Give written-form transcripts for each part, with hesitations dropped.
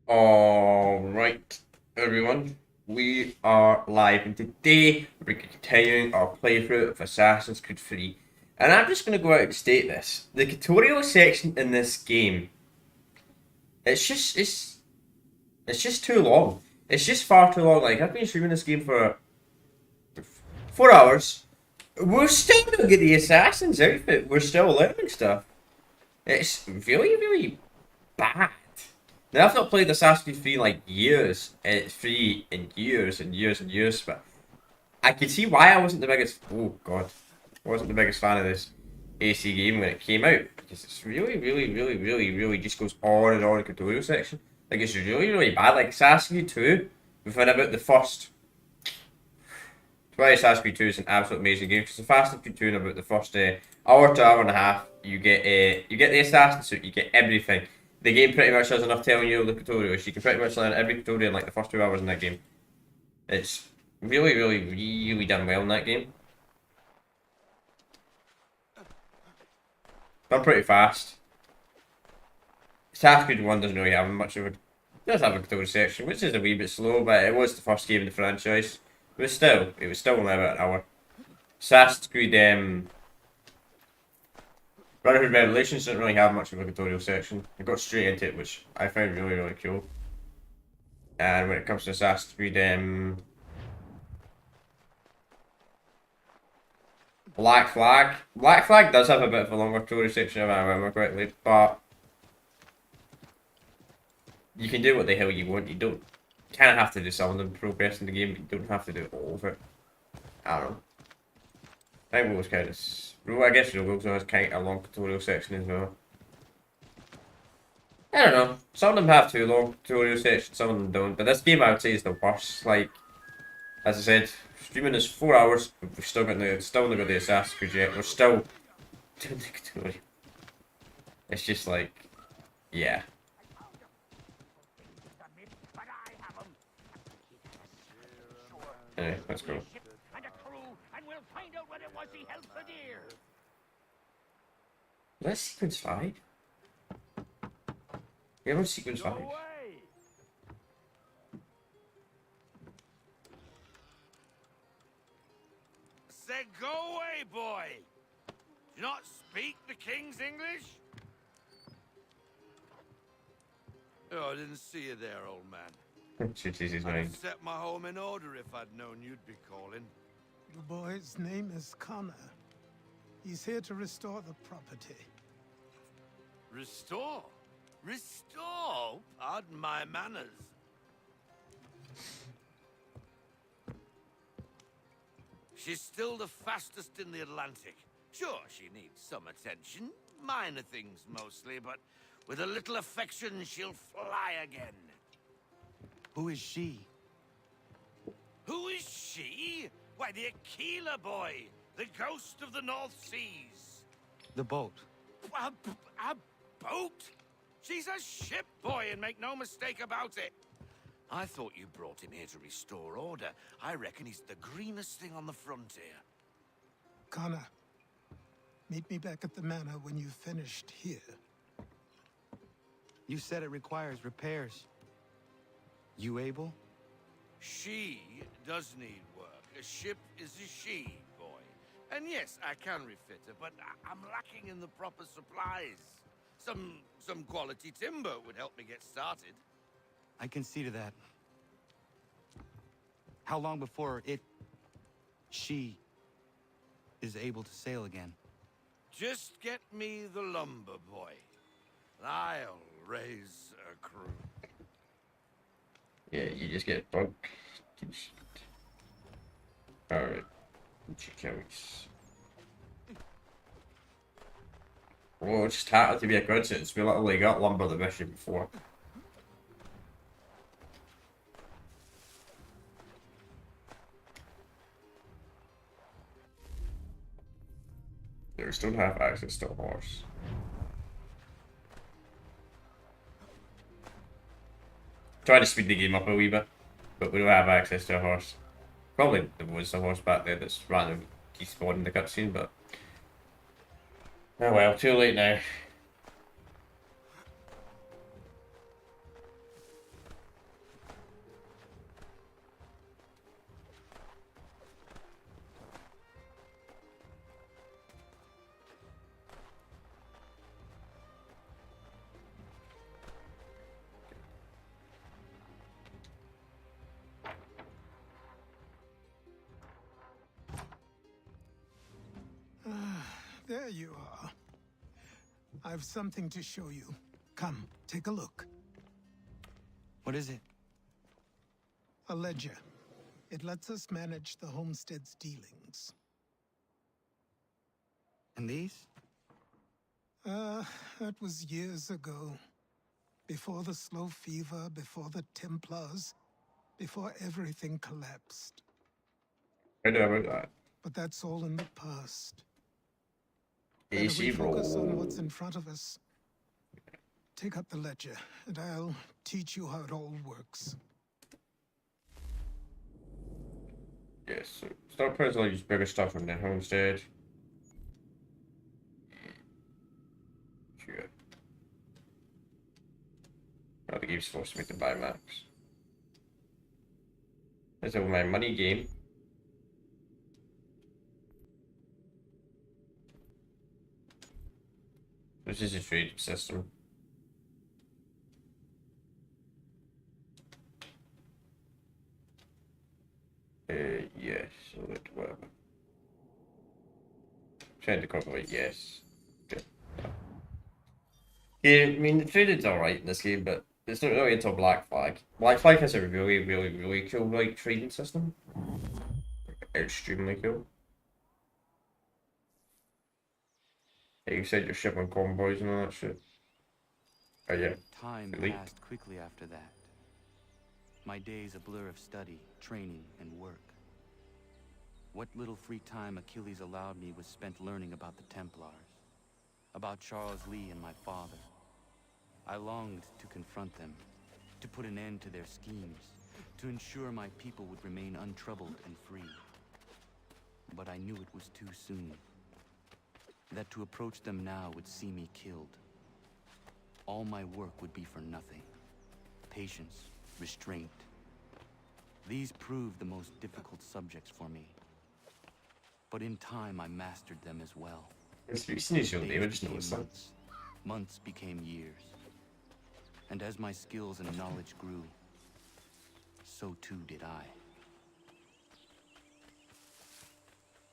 Alright, everyone, we are live, and today we're continuing our playthrough of Assassin's Creed 3. And I'm just going to go out and state this. The tutorial section in this game, it's just too long. It's just far too long. Like, I've been streaming this game for 4 hours. We're still not get the Assassin's outfit. We're still learning stuff. It's really, really bad. Now, I've not played Assassin's Creed 3 in like years. It's free in years and years and years, but I can see why I wasn't the biggest. Oh god, I wasn't the biggest fan of this AC game when it came out because it's really, really, really, really, really just goes on and on in the tutorial section. Like it's really, really bad. Like Assassin's Creed 2, within about the first. Why Assassin's Creed 2 is an absolute amazing game because Assassin's Creed 2 in about the first hour to hour and a half, you get the assassin suit, you get everything. The game pretty much does enough telling you the tutorials. You can pretty much learn every tutorial in like the first 2 hours in that game. It's really, really, really done well in that game. Done pretty fast. Assassin's Creed 1 doesn't really have much of a. It does have a tutorial section, which is a wee bit slow, but it was the first game in the franchise. But still, it was still only about an hour. Assassin's Creed Brotherhood Revelations didn't really have much of a tutorial section. I got straight into it, which I found really, really cool. And when it comes to Assassin's Creed Black Flag does have a bit of a longer tutorial section if I remember correctly, but you can do what the hell you want. You don't kind of have to do some of the progress in the game, but you don't have to do all of it. I don't know. I think Will's kind of. Well, I guess Will's has kind of a long tutorial section as well. I don't know. Some of them have too long tutorial sections, some of them don't. But this game I would say is the worst. Like, as I said, streaming is 4 hours. We've still not got the Assassin's Creed yet. We're still doing the tutorial. It's just like, yeah. Anyway, let's go. Let's sequence 5. We haven't sequence 5. Said go away, boy! Do you not speak the king's English? Oh, I didn't see you there, old man. Shit, his I'd name. have set my home in order if I'd known you'd be calling. The boy's name is Connor. He's here to restore the property. Restore? Restore? Pardon my manners. She's still the fastest in the Atlantic. Sure, she needs some attention. Minor things mostly, but with a little affection, she'll fly again. Who is she? Who is she? Why, the Aquila boy, the ghost of the North Seas. The boat. A boat? She's a ship boy, and make no mistake about it. I thought you brought him here to restore order. I reckon he's the greenest thing on the frontier. Connor, meet me back at the manor when you've finished here. You said it requires repairs. You able? She does need work. A ship is a she, boy. And yes, I can refit her, but I'm lacking in the proper supplies. Some quality timber would help me get started. I can see to that. How long before she is able to sail again? Just get me the lumber, boy. I'll raise a crew. Yeah, you just get bug. Alright. Carries. Oh, it's just happened to be a coincidence. We literally got lumber the mission before. Yeah, we still don't have access to a horse. Trying to speed the game up a wee bit, but we don't have access to a horse. Probably there was a horse back there that's random despawned in the cutscene, but oh well, too late now. There you are. I've something to show you. Come, take a look. What is it? A ledger. It lets us manage the homestead's dealings. And these? That was years ago. Before the Slow Fever, before the Templars, before everything collapsed. I know about that. But that's all in the past. AC Better we focus on roll. what's in front of us. Take up the ledger, and I'll teach you how it all works. Yes, so start putting all these bigger stuff on the homestead. Sure. I think he's supposed to make the buy max. This is my money game. This is a trade system. Yes, so that whatever. Trying to cover it, yes. Okay. Yeah, I mean the trading's alright in this game, but it's not really until Black Flag. Black Flag has a really cool like trading system. Extremely cool. Yeah, you said you're shipping convoys and all that shit. Oh yeah. Time Elite. passed quickly after that. My days a blur of study, training, and work. What little free time Achilles allowed me was spent learning about the Templars, about Charles Lee and my father. I longed to confront them, to put an end to their schemes, to ensure my people would remain untroubled and free. But I knew it was too soon. That to approach them now would see me killed. All my work would be for nothing. Patience, restraint. These proved the most difficult subjects for me. But in time I mastered them as well. It's usual Days damage, no became sense. months. Months became years. And as my skills and knowledge grew, so too did I.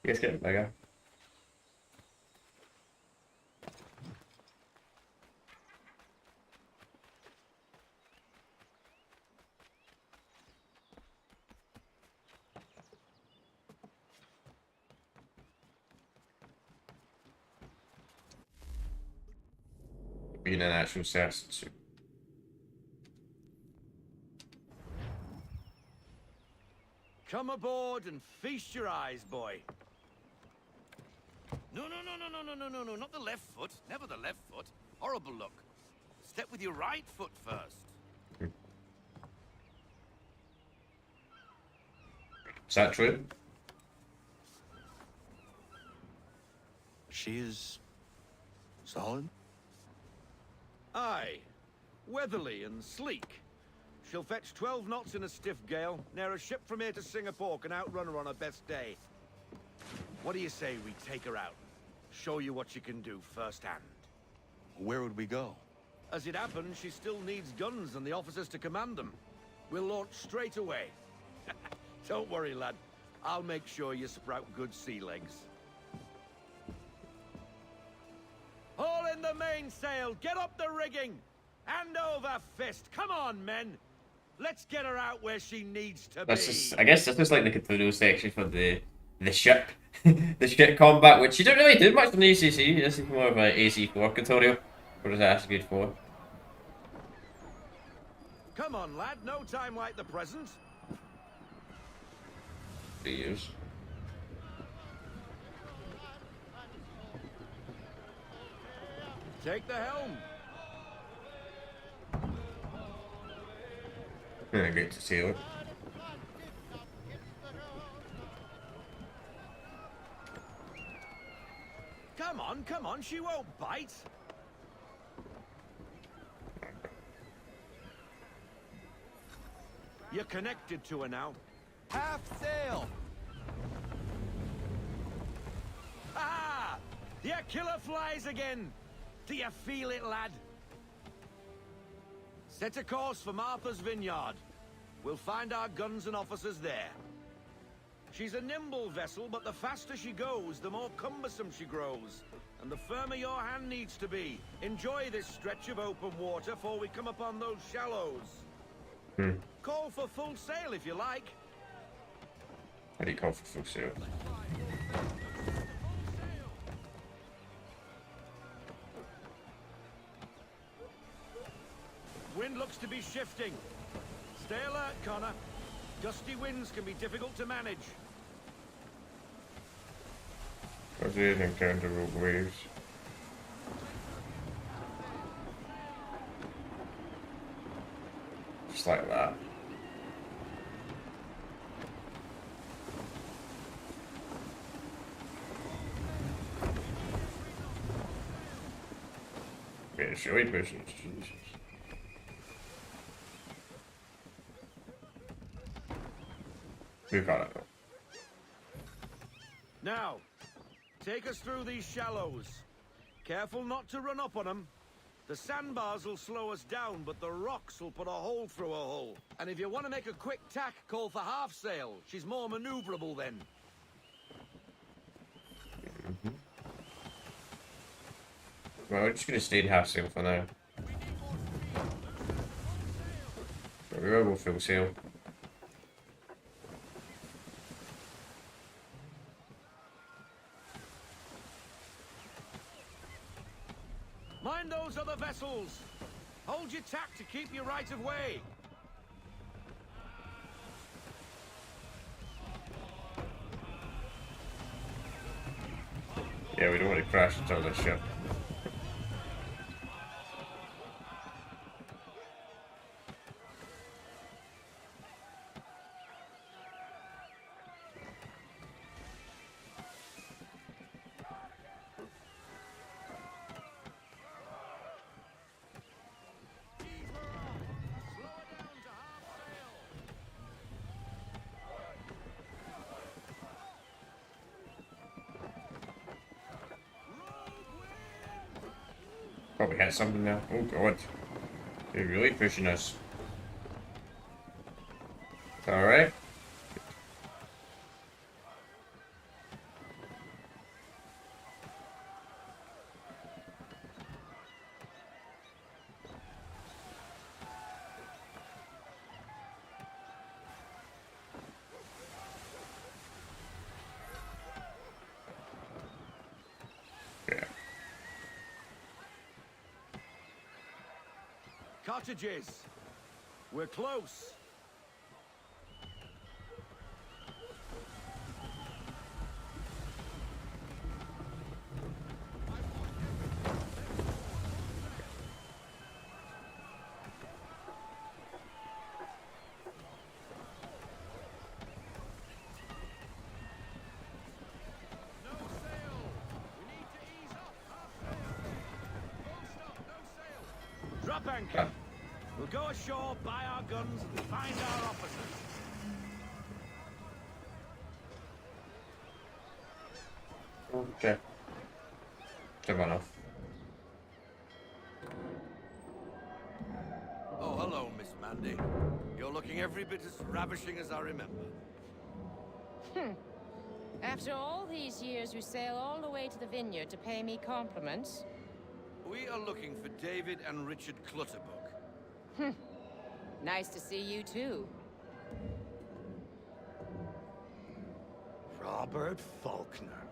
You guys getting bigger. Being an actual assassin suit. Come aboard and feast your eyes, boy. No, not the left foot. Never the left foot. Horrible look. Step with your right foot first. Is that true? She is solid? Aye. Weatherly and sleek. She'll fetch 12 knots in a stiff gale. Ne'er a ship from here to Singapore can outrun her on her best day. What do you say we take her out? Show you what she can do firsthand. Where would we go? As it happens, she still needs guns and the officers to command them. We'll launch straight away. Don't worry, lad. I'll make sure you sprout good sea legs. Haul in the mainsail! Get up the rigging! Hand over fist! Come on, men! Let's get her out where she needs to This be. is, I guess this is like the Cthulhu section for the ship, the ship combat, which you don't really do much in the ACC. This is more of an AC4 tutorial. What is that actually good for? Come on, lad. No time like the present. 3 years. Take the helm. Yeah, great to see it. Come on, she won't bite. You're connected to her now. Half sail! Ah! The killer flies again! Do you feel it, lad? Set a course for Martha's Vineyard. We'll find our guns and officers there. She's a nimble vessel, but the faster she goes, the more cumbersome she grows. and the firmer your hand needs to be. Enjoy this stretch of open water before we come upon those shallows. Call for full sail if you like. How do you call for full sail? Wind looks to be shifting. Stay alert, Connor. Gusty winds can be difficult to manage. What's these encounter waves? Just like that. Yeah, showy business, Jesus. We got it. Now, take us through these shallows. Careful not to run up on them. The sandbars will slow us down, but the rocks will put a hole through a hull. And if you want to make a quick tack, call for half sail. She's more maneuverable then. Well, we're just gonna stay in half sail for now. But we will go full sail. Mind those other vessels. Hold your tack to keep your right of way. Yeah, we don't want to crash into the ship. Probably had something now. Oh god. They're really pushing us. Alright. Yeah. Cottages. We're close. No sail. We need to ease off. Half sail. Full stop. No sail. Drop anchor. We'll go ashore, buy our guns, and find our officers. Okay. Come on off. Oh, hello, Miss Mandy. You're looking every bit as ravishing as I remember. After all these years, you sail all the way to the vineyard to pay me compliments? We are looking for David and Richard Clutterbuck. Nice to see you, too. Robert Faulkner.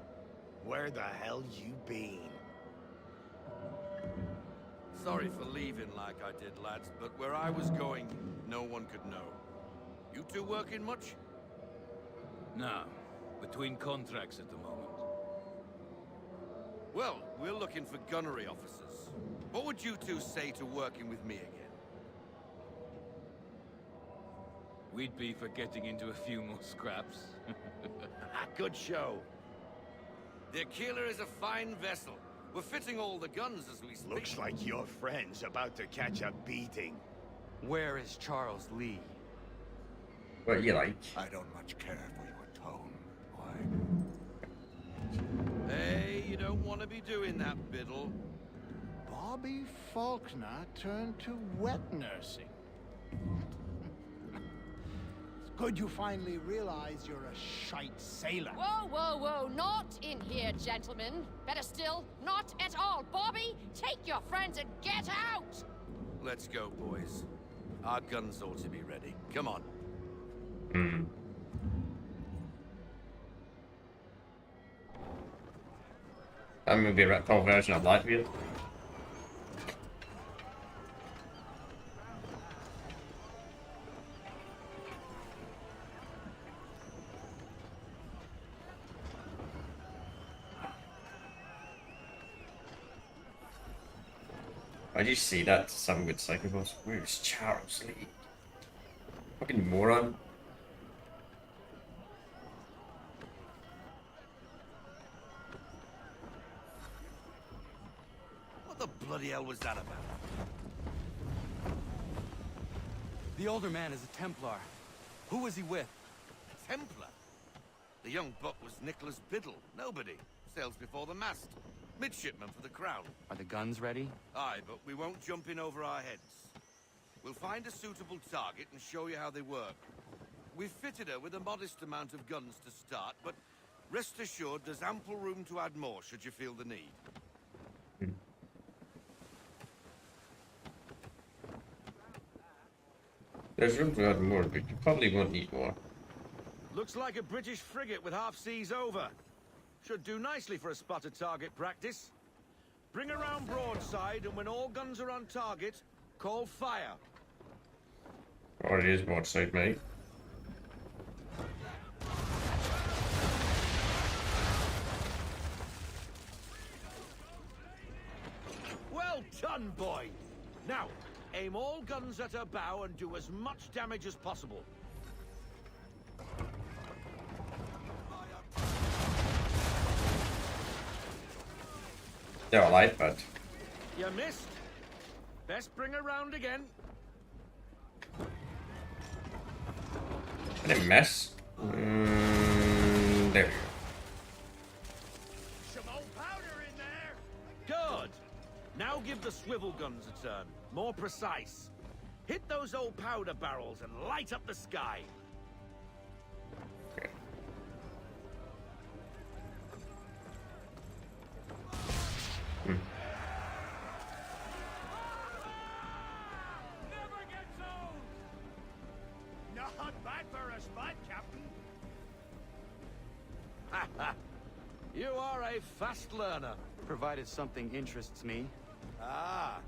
Where the hell you been? Sorry for leaving like I did, lads, but where I was going, no one could know. You two working much? No. Between contracts at the moment. Well, we're looking for gunnery officers. What would you two say to working with me again? We'd be for getting into a few more scraps. Good show. The Aquila is a fine vessel. We're fitting all the guns as we speak. Looks like your friend's about to catch a beating. Where is Charles Lee? What you like? I don't much care for your tone. Why? Hey, you don't want to be doing that, Biddle. Bobby Faulkner turned to wet nursing. It's Good you finally realize you're a shite sailor. Whoa, whoa, whoa, not in here, gentlemen. Better still, not at all. Bobby, take your friends and get out! Let's go, boys. Our guns ought to be ready. Come on. Hmm. That may be a retcon version of Latvia. I just see that some good psychopaths. Where's Charles Lee? Fucking moron. What the bloody hell was that about? The older man is a Templar. Who was he with? A Templar? The young buck was Nicholas Biddle. Nobody. Sails before the mast. Midshipman for the Crown. Are the guns ready? Aye, but we won't jump in over our heads. We'll find a suitable target and show you how they work. We've fitted her with a modest amount of guns to start, but rest assured there's ample room to add more should you feel the need. There's room to add more, but you probably won't need more. Looks like a British frigate with half seas over. Should do nicely for a spotted target practice. Bring around broadside, and when all guns are on target, call fire. Already is broadside, mate. Well done, boy. Now, aim all guns at her bow and do as much damage as possible. They're alive, but You missed. Best bring her round again. I didn't miss. There we go. Some old powder in there. Good. Now give the swivel guns a turn. More precise. Hit those old powder barrels and light up the sky. Okay. Not bad for a spot, Captain. You are a fast learner. Provided something interests me. Ah,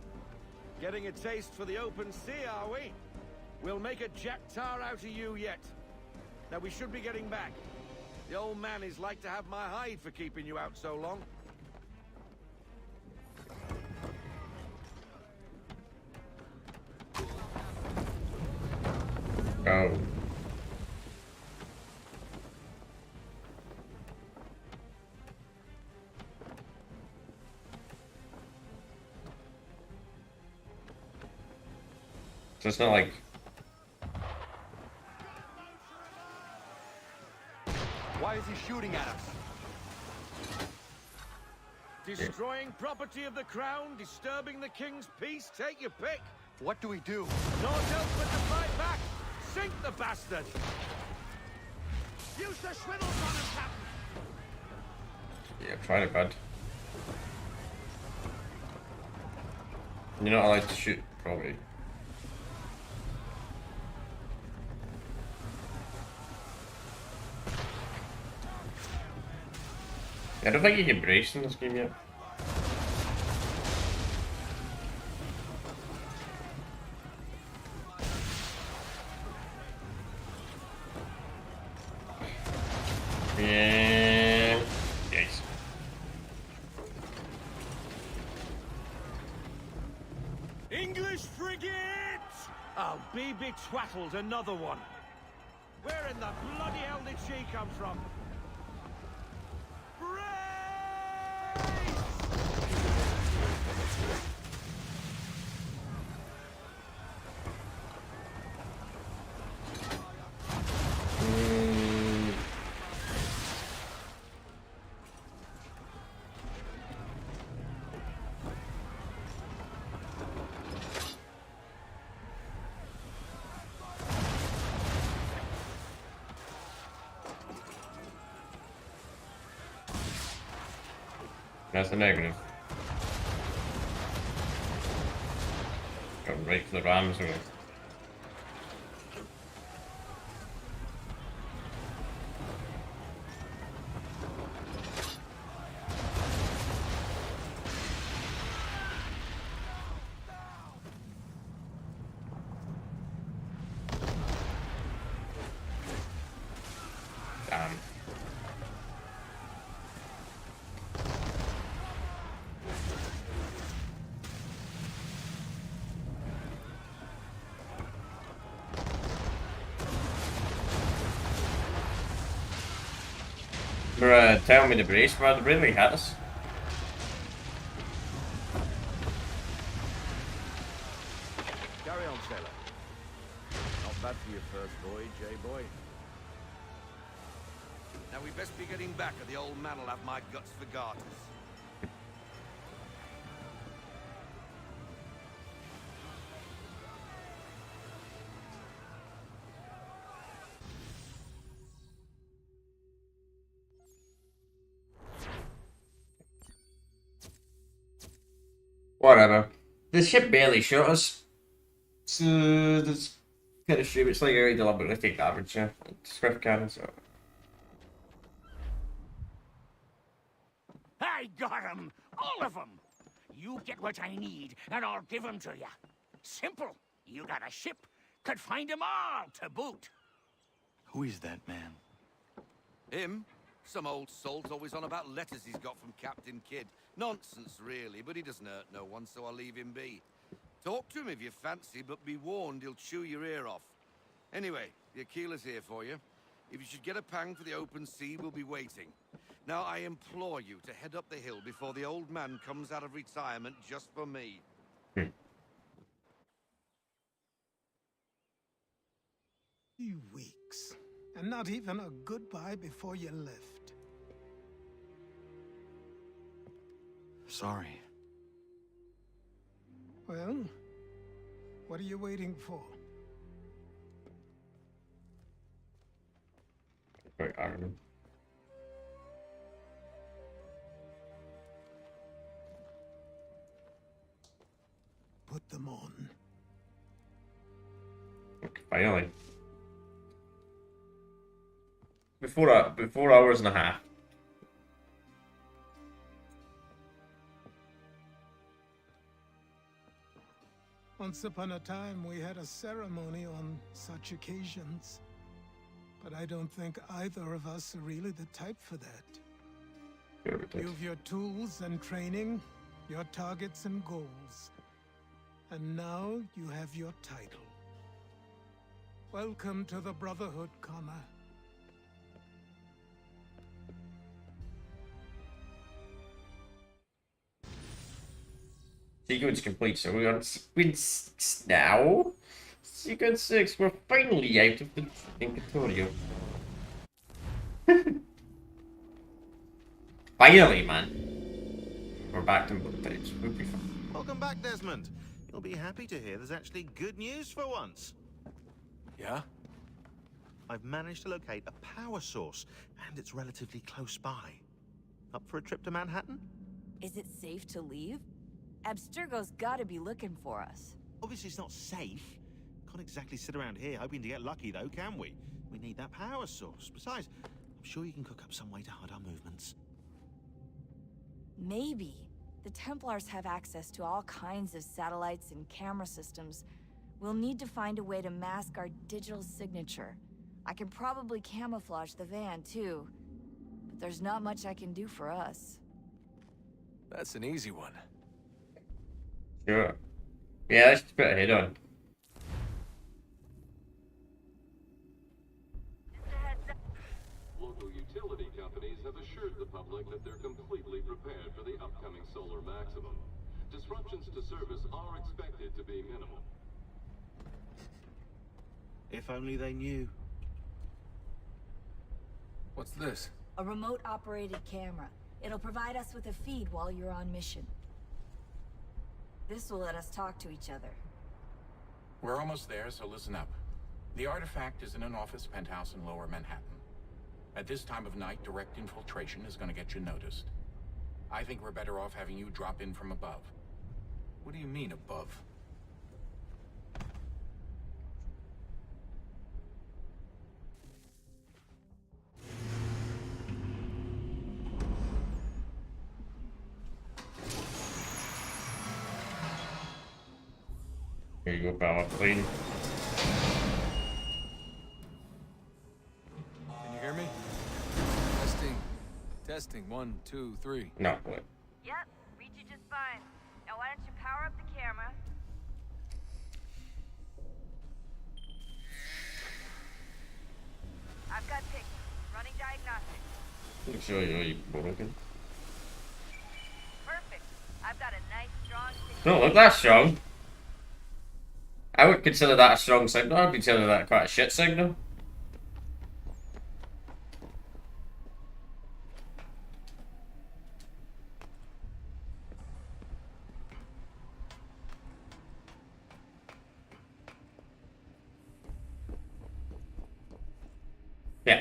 getting a taste for the open sea, are we? We'll make a jack tar out of you yet. Now we should be getting back. The old man is like to have my hide for keeping you out so long. Oh. So it's not like Why is he shooting at us? Destroying property of the crown, disturbing the king's peace, take your pick. What do we do? Naught else but to fight back. Sink the bastard. Use the swivels on him, Captain. yeah, try it, bud. You're not allowed to shoot, probably. I don't think you can brace in this game yet. Yeah. Yes. English frigate! I'll be betwattled, another one. Where in the bloody hell did she come from? That's the negative. Go right for the rams with it. Damn. You're telling me to brace for the really hit us. Carry on, sailor. Not bad for your first voyage, eh, boy? Now we best be getting back, or the old man'll have my guts for garters. Whatever. The ship barely shot us. So that's kind of stupid. It's like I deliberately take damage, yeah. Swift cannon, so. I got 'em! All of 'em! You get what I need, and I'll give 'em to you. Simple. You got a ship. Could find 'em all to boot. Who is that man? Him? Some old salt always on about letters he's got from Captain Kidd. Nonsense, really, but he doesn't hurt no one, so I'll leave him be. Talk to him if you fancy, but be warned he'll chew your ear off. Anyway, the Aquila's here for you. If you should get a pang for the open sea, we'll be waiting. Now, I implore you to head up the hill before the old man comes out of retirement just for me. 3 weeks, and not even a goodbye before you left. Sorry. Well, what are you waiting for? Wait, I don't know. Put them on. Okay, finally. Before hours and a half. Once upon a time, we had a ceremony on such occasions. But I don't think either of us are really the type for that. You've your tools and training, your targets and goals. And now you have your title. Welcome to the Brotherhood, Connor. Sequence complete, so we're on sequence 6 now. Sequence 6, we're finally out of the Inquisitorial. Finally, man. We're back to footage. We'll be fine. Welcome back, Desmond. You'll be happy to hear there's actually good news for once. Yeah? I've managed to locate a power source, and it's relatively close by. Up for a trip to Manhattan? Is it safe to leave? Abstergo's gotta be looking for us. Obviously it's not safe. Can't exactly sit around here hoping to get lucky, though, can we? We need that power source. Besides, I'm sure you can cook up some way to hide our movements. Maybe. The Templars have access to all kinds of satellites and camera systems. We'll need to find a way to mask our digital signature. I can probably camouflage the van, too. But there's not much I can do for us. That's an easy one. Sure. Yeah, let's just put a head on. Local utility companies have assured the public that they're completely prepared for the upcoming solar maximum. Disruptions to service are expected to be minimal. If only they knew. What's this? A remote-operated camera. It'll provide us with a feed while you're on mission. This will let us talk to each other. We're almost there, so listen up. The artifact is in an office penthouse in Lower Manhattan. At this time of night, direct infiltration is going to get you noticed. I think we're better off having you drop in from above. What do you mean, above? Here you go, pal. Clean. Can you hear me? Testing. Testing. 1, 2, 3. No, what? Yep, read you just fine. Now why don't you power up the camera? I've got pictures. Running diagnostics. Looks really broken. Perfect. I've got a nice, strong signal. Don't look that strong. I would consider that a strong signal. I'd consider that quite a shit signal. Yeah.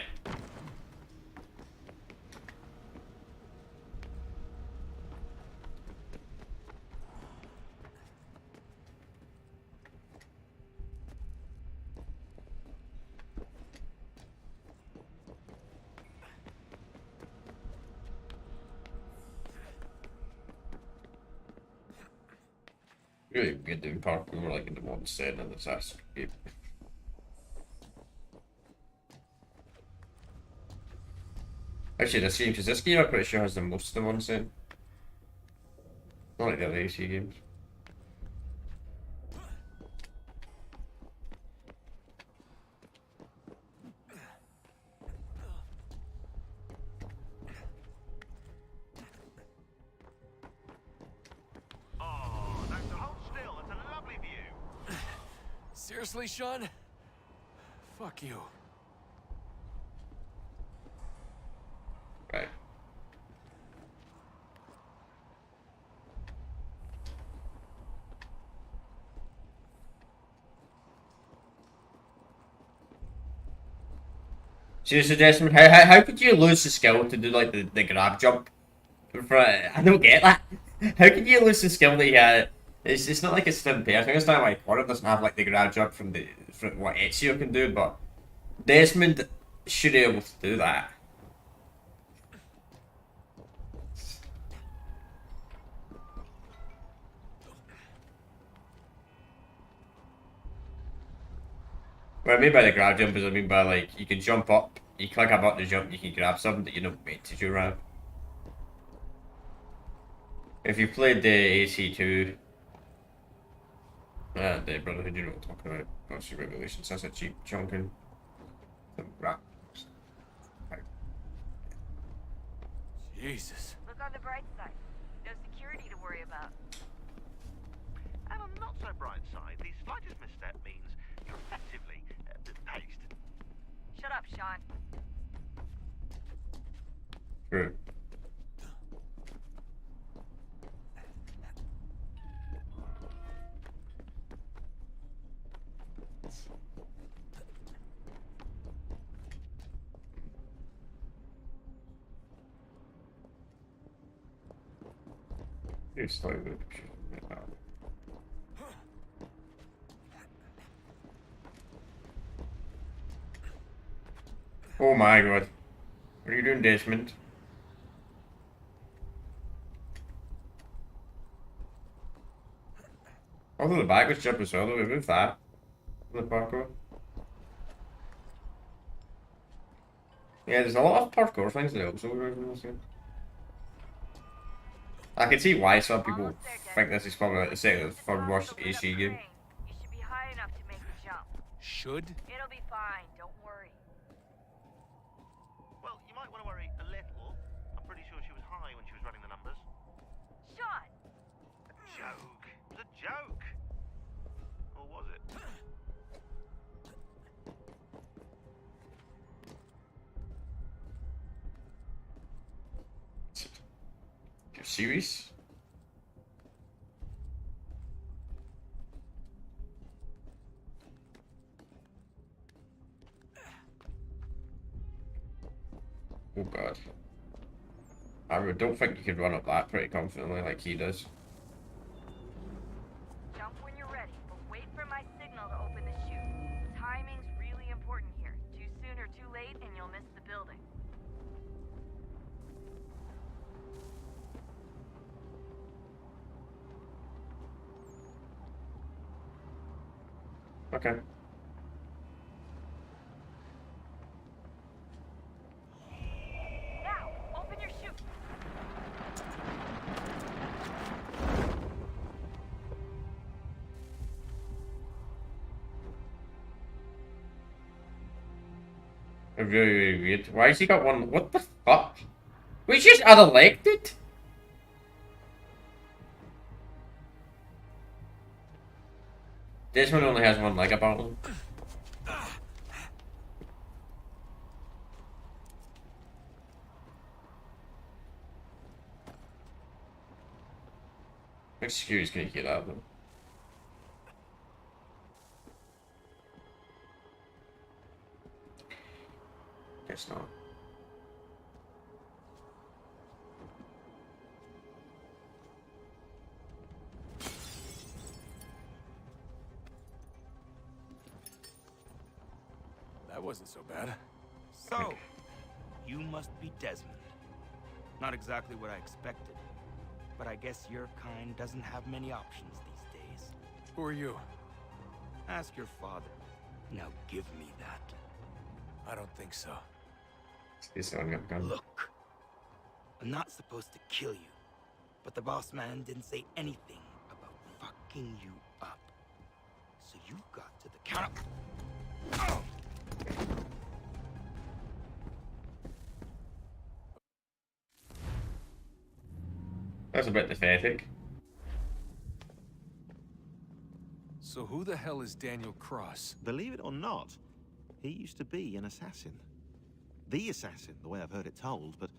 Really good doing parkour like in the one set in this ass game. Actually, this game, because this game I'm pretty sure has the most of the one set. Not like the other AC games. Seriously, Sean? Fuck you. Right. Seriously, Desmond, how could you lose the skill to do like the grab jump? I don't get that. How could you lose the skill that you had? It's not like it's impaired. I understand why Quorum doesn't have like the grab jump from what Ezio can do, but Desmond should be able to do that. What I mean by the grab jump is I mean by like you can jump up, you click a button to jump, you can grab something that you're not meant to do around. If you played the AC2 the Brotherhood, you know what I'm talking about. That's the regulations, that's a cheap chunking. Jesus. Look on the bright side. No security to worry about. And on the not so bright side, the slightest misstep means you're effectively paced. Shut up, Sean. True. It's like the oh my god. What are you doing, Desmond? Although the backwards jump as well, though, we move that on the parkour. Yeah, there's a lot of parkour things that also I can see why some people think this is probably like the second or third worst AC game. You should be high enough to make the jump. Should? It'll be fine, don't worry. Well, you might want to worry a little. I'm pretty sure she was high when she was running the numbers. Sean! A joke. It was a joke. Or was it? You're serious? Oh god. I don't think you could run up that pretty confidently like he does. Jump when you're ready, but wait for my signal to open the chute. Timing's really important here. Too soon or too late, and you'll miss the building. Okay. Now, open your chute. Really, really weird. Why has he got one? What the fuck? We just unelected? This one only has one leg about him. Excuse, can you get out of them? Guess not. That wasn't so bad. So, you must be Desmond. Not exactly what I expected, but I guess your kind doesn't have many options these days. Who are you? Ask your father. Now give me that. I don't think so. This one got gun. Look, I'm not supposed to kill you, but the boss man didn't say anything about fucking you up. So you've got to the counter. Oh! That's a bit pathetic. So who the hell is Daniel Cross? Believe it or not, he used to be an assassin. The assassin, the way I've heard it told, but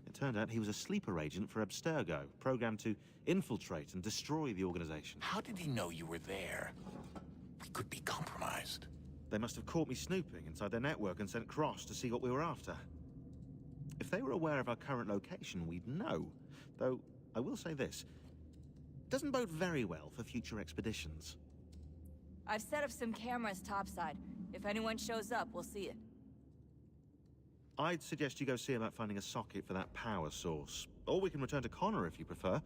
it turned out he was a sleeper agent for Abstergo, programmed to infiltrate and destroy the organization. How did he know you were there? We could be compromised. They must have caught me snooping inside their network and sent Cross to see what we were after. If they were aware of our current location, we'd know. Though, I will say this. Doesn't bode very well for future expeditions. I've set up some cameras topside. If anyone shows up, we'll see it. I'd suggest you go see about finding a socket for that power source. Or we can return to Connor if you prefer.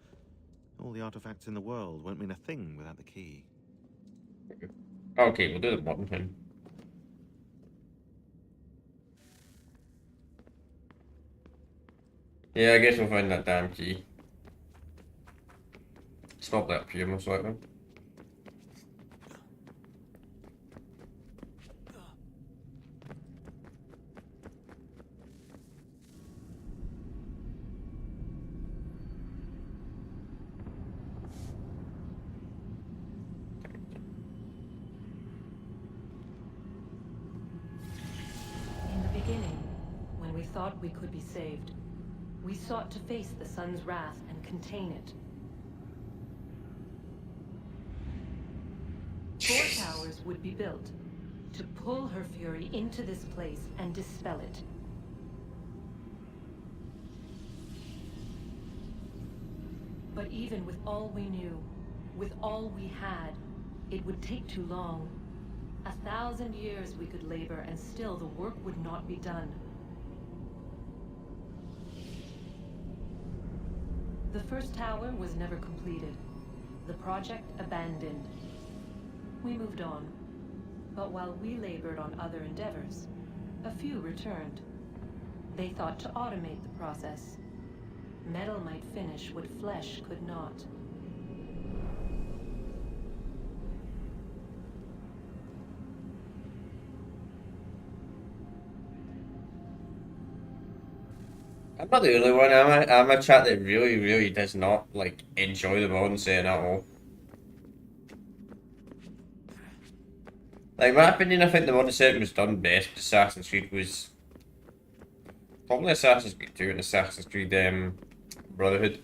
All the artifacts in the world won't mean a thing without the key. Okay, we'll do the bottom thing. Yeah, I guess we'll find that damn key. It's not that up here, most likely. In the beginning, when we thought we could be saved, we sought to face the sun's wrath and contain it. 4 towers would be built to pull her fury into this place and dispel it. But even with all we knew, with all we had, it would take too long. 1,000 years we could labor and still the work would not be done. The first tower was never completed. The project abandoned. We moved on. But while we labored on other endeavors, a few returned. They thought to automate the process. Metal might finish what flesh could not. I'm not the only one. I'm a chat that really, really does not like enjoy the modern setting at all. Like, in my opinion, I think the modern setting was done best. Assassin's Creed was probably Assassin's Creed 2 and Assassin's Creed Brotherhood. In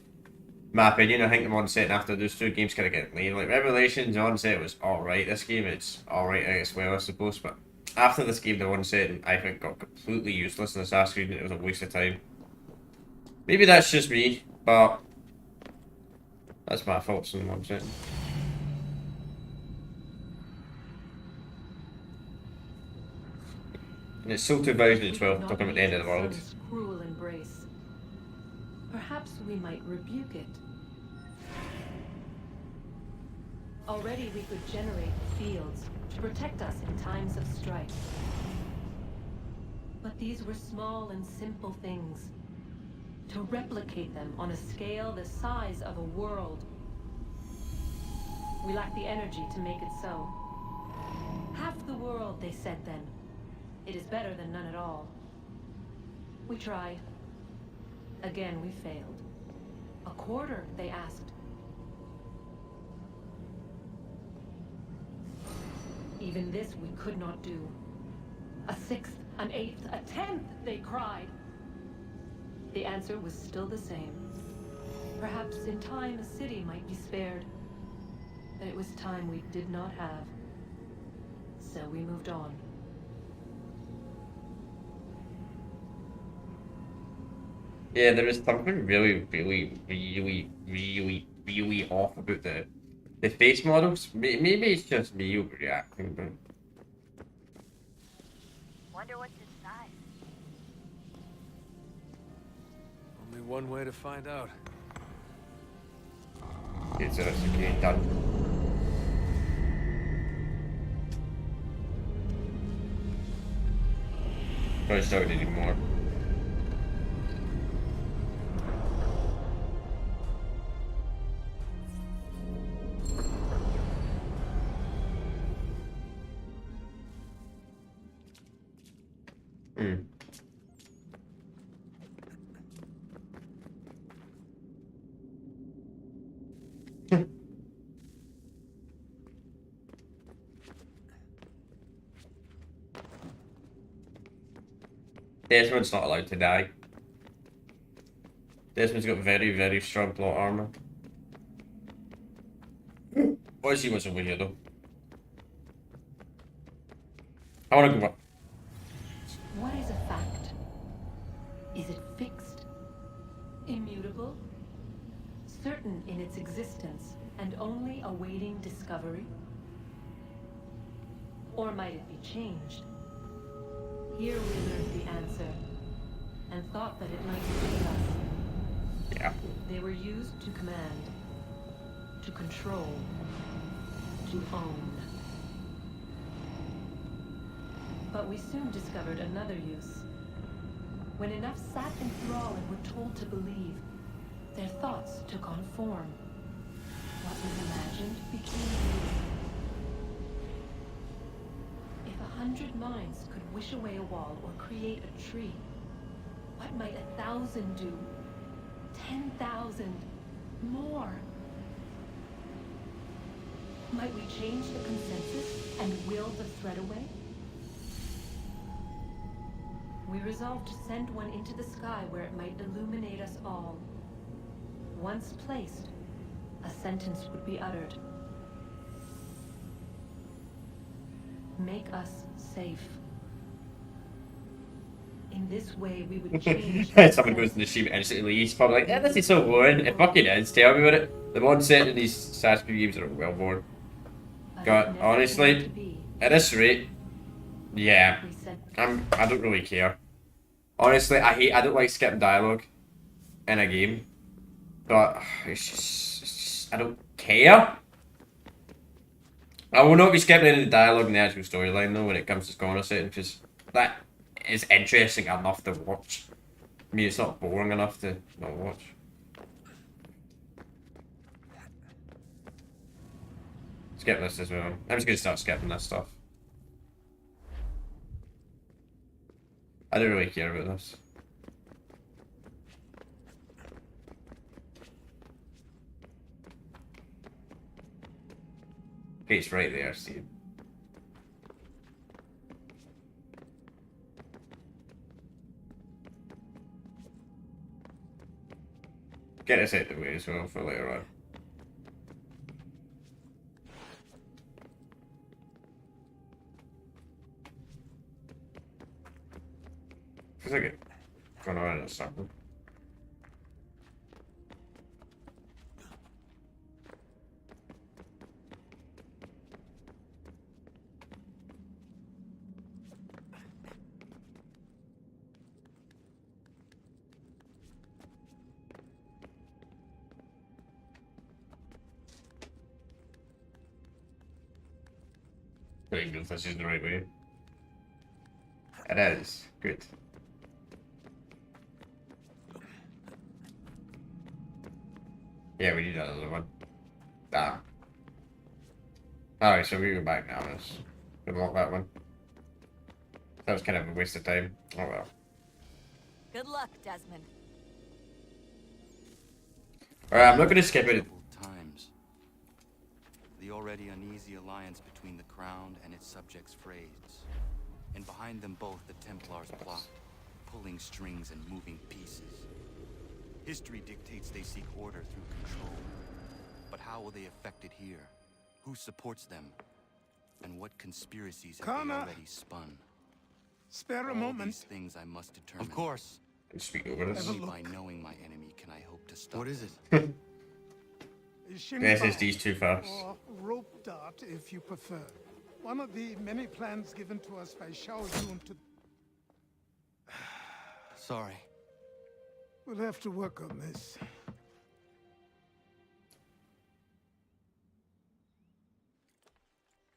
my opinion, I think the modern setting after those 2 games kind of get lame. Like Revelations, the modern setting was alright. This game, it's alright as well, I suppose. But after this game, the modern setting I think got completely useless in Assassin's Creed, and it was a waste of time. Maybe that's just me, but that's my thoughts on one second. And it's still 2012, talking about the end of the world. Cruel embrace. Perhaps we might rebuke it. Already we could generate fields to protect us in times of strife. But these were small and simple things. To replicate them on a scale the size of a world. We lack the energy to make it so. Half the world, they said then. It is better than none at all. We tried. Again, we failed. A quarter, they asked. Even this we could not do. A sixth, an eighth, a tenth, they cried. The answer was still the same. Perhaps in time a city might be spared. But it was time we did not have. So we moved on. Yeah, there is something really off about the face models. Maybe it's just me overreacting, but... Wonder what's inside. Only one way to find out. It's okay, done. Probably started anymore. Desmond's not allowed to die. Desmond's got very, very strong plot armor. What is he was over here though? I wanna go up. What is a fact? Is it fixed? Immutable? Certain in its existence and only awaiting discovery? Or might it be changed? Here we learned the answer, and thought that it might save us. Yeah. They were used to command, to control, to own. But we soon discovered another use. When enough sat in thrall and were told to believe, their thoughts took on form. What was imagined became real. If 100 minds could wish away a wall or create a tree, what might 1,000 do? 10,000? More? Might we change the consensus and will the thread away? We resolved to send one into the sky where it might illuminate us all. Once placed, a sentence would be uttered. Make us safe. In this way, we would change. Someone goes in the stream and instantly leaves. Probably like, this is so boring. It fucking is. Tell me about it. The mod set in these Assassin's Creed games are well boring. God, honestly, at this rate, yeah, I don't really care. Honestly, I don't like skipping dialogue in a game, but it's just I don't care. I will not be skipping any of the dialogue in the actual storyline though when it comes to corner setting, because that is interesting enough to watch. I mean, it's not boring enough to not watch. Skip this as well. I'm just gonna start skipping this stuff. I don't really care about this. Okay, it's right there, see. Get this out of the way as well for later on. Feels like it going on in a circle. Pretty good if this is the right way. It is. Good. Yeah, we need another one. Ah. Alright, so we go back now. Let's unlock that one. That was kind of a waste of time. Oh well. Good luck, Desmond. Alright, I'm not gonna skip it. Times. The already uneasy alliance between the Crown and its subjects frays. And behind them both the Templars plot, pulling strings and moving pieces. History dictates they seek order through control. But how will they affect it here? Who supports them? And what conspiracies have they already spun? Spare a All moment. these things I must determine. Of course. Speak over this. Only by knowing my enemy can I hope to stop. What is it? Is The Xingbao, SSD's too fast. or rope dart, if you prefer. One of the many plans given to us by Xiao Yun to... Sorry. We'll have to work on this.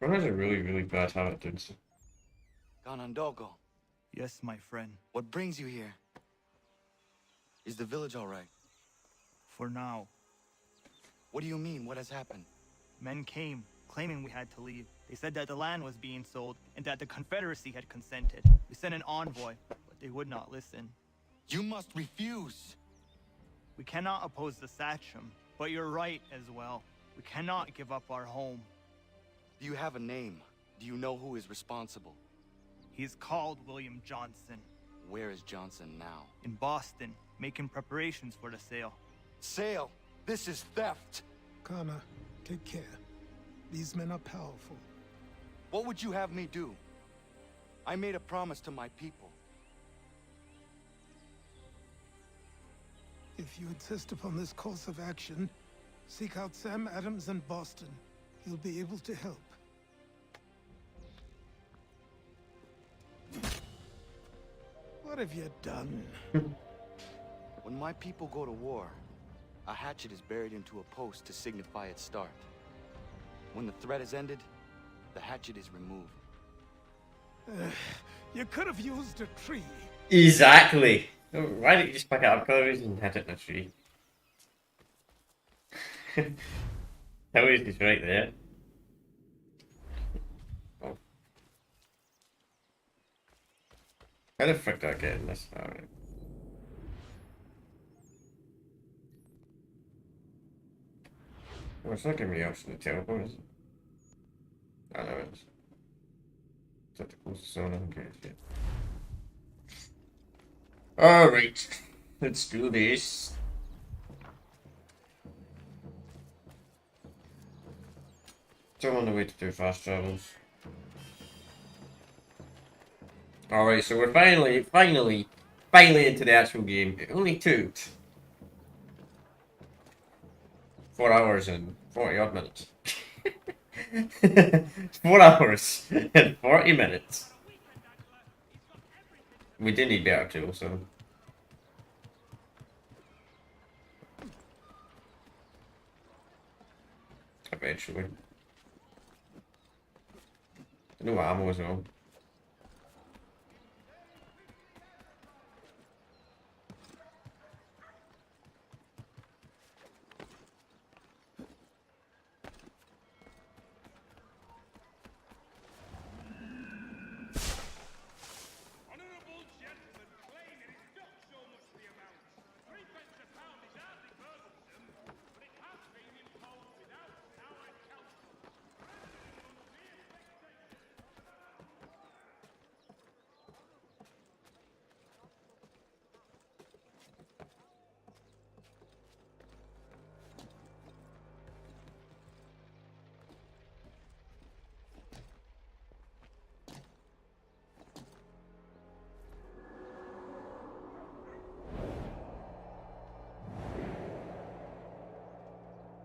Ron has a really, really bad habit doing so. Ganondogo, Yes, my friend. what brings you here? Is the village all right? For now. What do you mean? What has happened? Men came, claiming we had to leave. They said that the land was being sold, and that the Confederacy had consented. We sent an envoy, but they would not listen. You must refuse! We cannot oppose the Sachem, but you're right as well. We cannot give up our home. Do you have a name? Do you know who is responsible? He is called William Johnson. Where is Johnson now? In Boston, making preparations for the sale. Sale! This is theft! Kana, take care. These men are powerful. What would you have me do? I made a promise to my people. If you insist upon this course of action, seek out Sam Adams in Boston. He'll be able to help. What have you done? When my people go to war, a hatchet is buried into a post to signify its start. When the threat is ended, the hatchet is removed. You could have used a tree. Exactly. Why didn't you just pick it up colors and hit it in a tree? That was just right there. Oh. How the frick did I get in this? Alright. Well, it's not giving me the option to teleport, is it? I know it is. Is that the closest zone I can get to? Alright, let's do this. Still on the way to do fast travels. Alright, so we're finally into the actual game. It only took 4 hours and 40 odd minutes. 4 hours and 40 minutes. We did need better tools, so. Eventually. No ammo as well.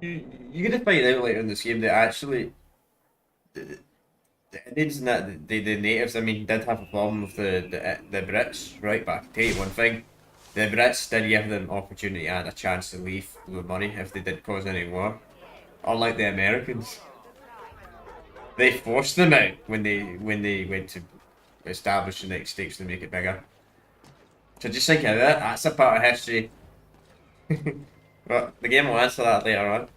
You're gonna find out later in this game that actually the Indians and that the natives, I mean, did have a problem with the Brits, right? But I can tell you one thing: the Brits did give them opportunity and a chance to leave with money if they did cause any war. Unlike the Americans, They forced them out when they went to establish the United States to make it bigger. So just think of that. That's a part of history. Well, the game will answer that later on.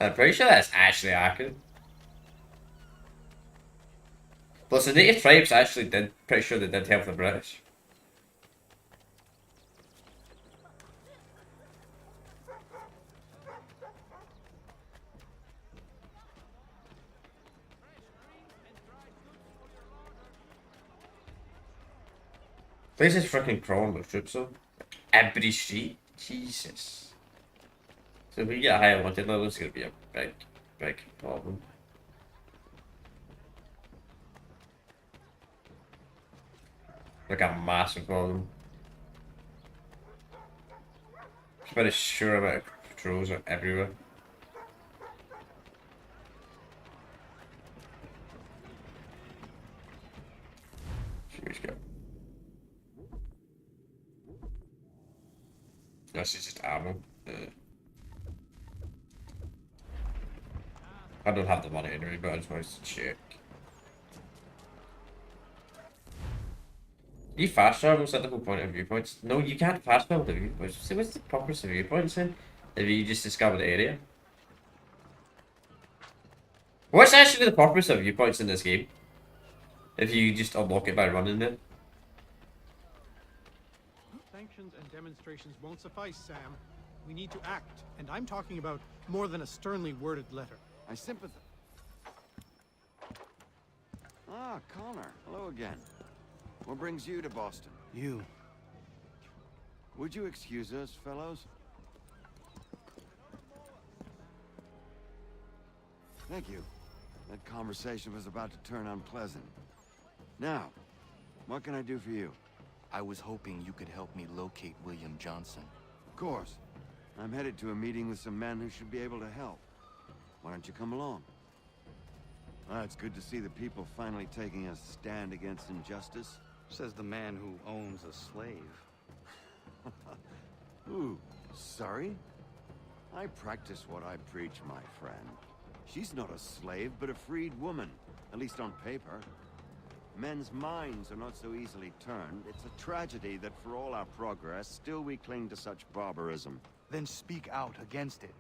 I'm pretty sure that's actually accurate. Plus, the native tribes actually did. Pretty sure they did help the British. This is freaking crawling with troops though. Every street. Jesus. So if we get a higher wanted level, it's gonna be a big problem. Like a massive problem. I'm pretty sure about patrols are everywhere. Let's go. This is just ammo. I don't have the money anyway, but I just wanted to check. You fast travel at the whole point of viewpoints? No, you can't fast travel the viewpoints. So what's the purpose of viewpoints then? If you just discover the area? What's actually the purpose of viewpoints in this game? If you just unlock it by running it? Sanctions and demonstrations won't suffice, Sam. We need to act, and I'm talking about more than a sternly worded letter. I sympathize. Ah, Connor. Hello again. What brings you to Boston? You. Would you excuse us, fellows? Thank you. That conversation was about to turn unpleasant. Now, what can I do for you? I was hoping you could help me locate William Johnson. Of course. I'm headed to a meeting with some men who should be able to help. Why don't you come along? Ah, it's good to see the people finally taking a stand against injustice. Says the man who owns a slave. Ooh, sorry? I practice what I preach, my friend. She's not a slave, but a freed woman, at least on paper. Men's minds are not so easily turned. It's a tragedy that for all our progress, still we cling to such barbarism. Then speak out against it.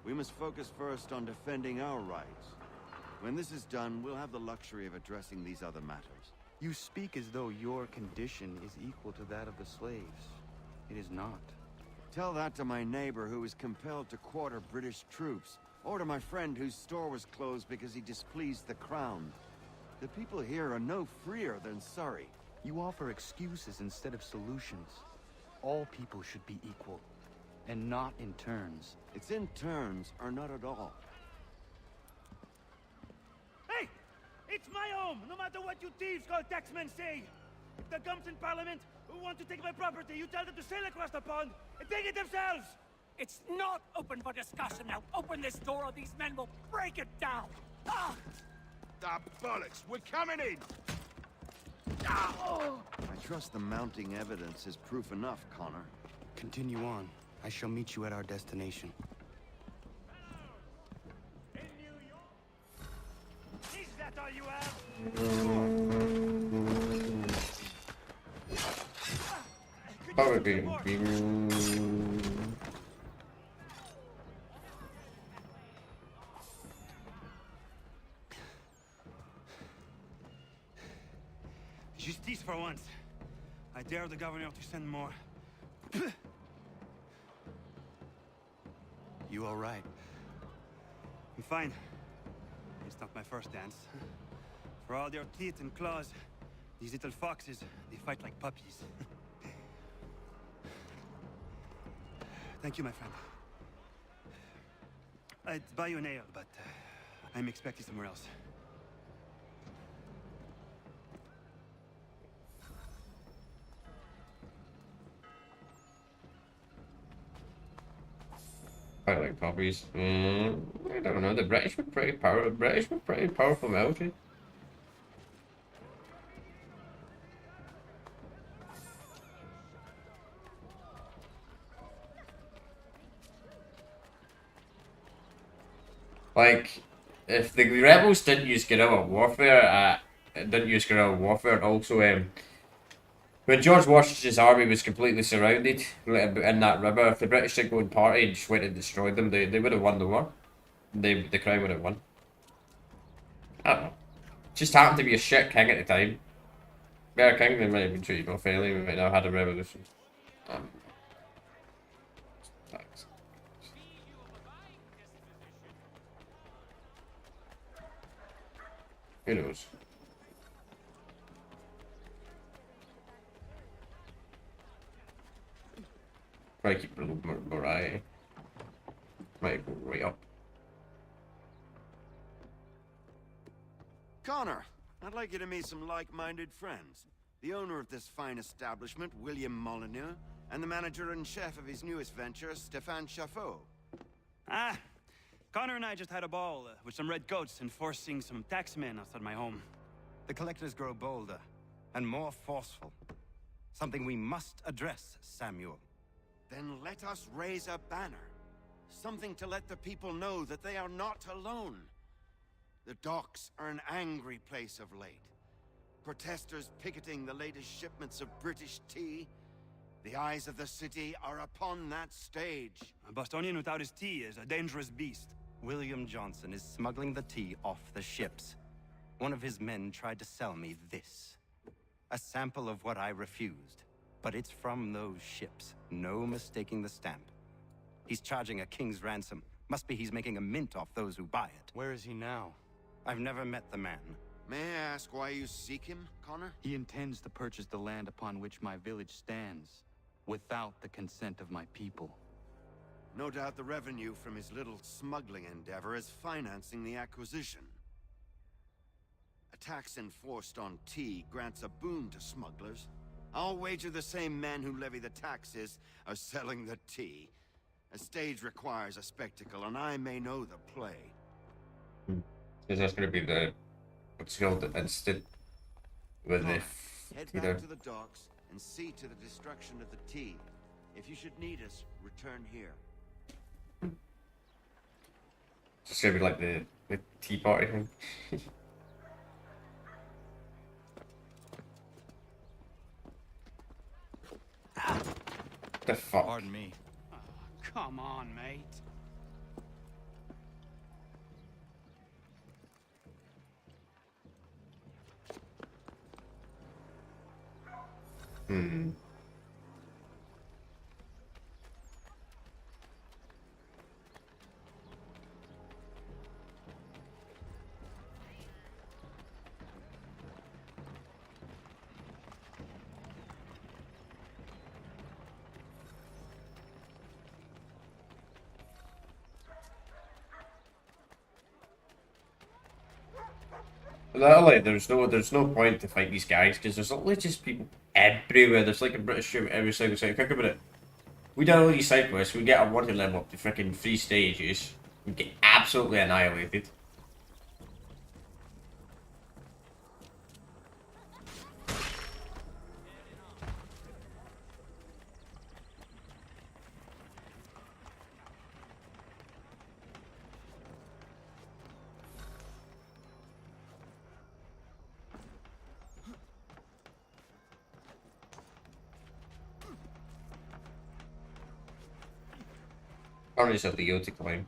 We must focus first on defending our rights. When this is done, we'll have the luxury of addressing these other matters. You speak as though your condition is equal to that of the slaves. It is not. Tell that to my neighbor who was compelled to quarter British troops, or to my friend whose store was closed because he displeased the crown. The people here are no freer than Surrey. You offer excuses instead of solutions. All people should be equal, and not in turns. It's in turns, or not at all. Hey! It's my home, no matter what you thieves called taxmen say! If the gums in Parliament who want to take my property, you tell them to sail across the pond and take it themselves! It's not open for discussion now. Open this door or these men will break it down. Ah! Ah, bollocks! We're coming in! Ah! Oh. I trust the mounting evidence is proof enough, Connor. Continue on. I shall meet you at our destination. Is that all you have? Justice for once. I dare the governor to send more. You all right? I'm fine. It's not my first dance. For all their teeth and claws, these little foxes, they fight like puppies. Thank you, my friend. I'd buy you an ale, but I'm expecting somewhere else. I like puppies. I don't know. The British were pretty powerful. British were pretty powerful military. Like, if the rebels didn't use guerrilla warfare, and also when George Washington's army was completely surrounded in that river, if the British didn't go in party and just went and destroyed them, they would have won the war. The Crown would have won. I don't know. Just happened to be a shit king at the time. Better king, they might have been treated more fairly. We might not have had a revolution. Thanks. Who knows? Try to keep a little more variety. Might go right up. Connor, I'd like you to meet some like-minded friends. The owner of this fine establishment, William Molyneux, and the manager and chef of his newest venture, Stéphane Chaffeau. Ah, Connor and I just had a ball with some red coats enforcing some taxmen outside my home. The collectors grow bolder and more forceful. Something we must address, Samuel. Then let us raise a banner. Something to let the people know that they are not alone. The docks are an angry place of late. Protesters picketing the latest shipments of British tea. The eyes of the city are upon that stage. A Bostonian without his tea is a dangerous beast. William Johnson is smuggling the tea off the ships. One of his men tried to sell me this. A sample of what I refused. But it's from those ships. No mistaking the stamp. He's charging a king's ransom. Must be he's making a mint off those who buy it. Where is he now? I've never met the man. May I ask why you seek him, Connor? He intends to purchase the land upon which my village stands, without the consent of my people. No doubt the revenue from his little smuggling endeavor is financing the acquisition. A tax enforced on tea grants a boon to smugglers. I'll wager the same men who levy the taxes are selling the tea. A stage requires a spectacle, and I may know the play. Because that's going to be the what's called the instant with the Head back to the docks and see to the destruction of the tea. If you should need us, return here. It's going to be like the tea party thing. The fuck? Pardon me. Oh, come on, mate. Literally, there's no point to fight these guys because there's literally just people everywhere. There's like a British troop every single side. Think about it. We done all these side quests. We get our water level up to freaking 3 stages. We get absolutely annihilated. Or is it Leo to climb?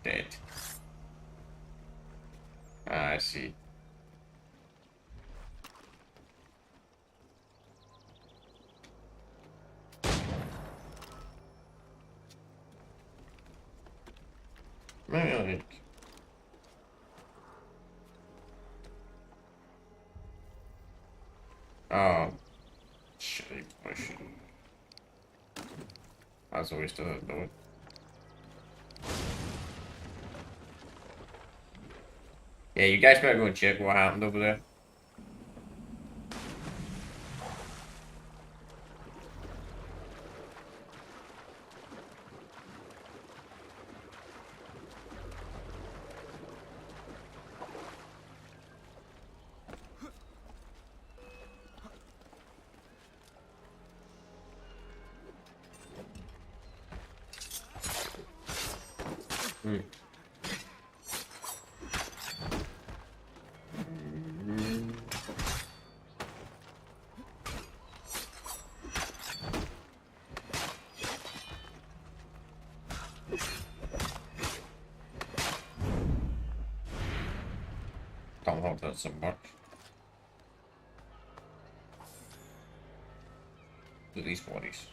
Dead. Ah, I see. Maybe oh, shitty question. As always, do it. Yeah, you guys better go and check what happened over there. Don't hold that so much. Look at these bodies.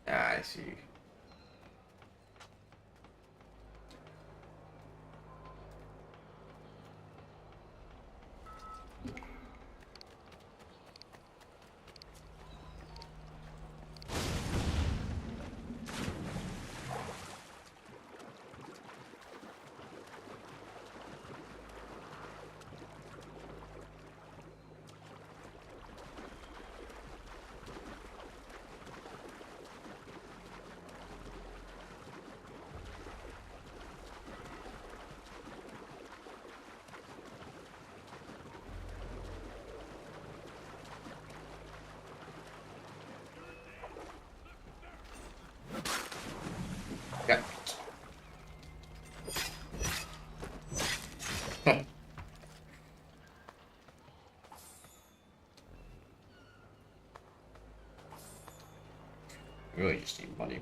Ah, I see. Yeah. Really just need money.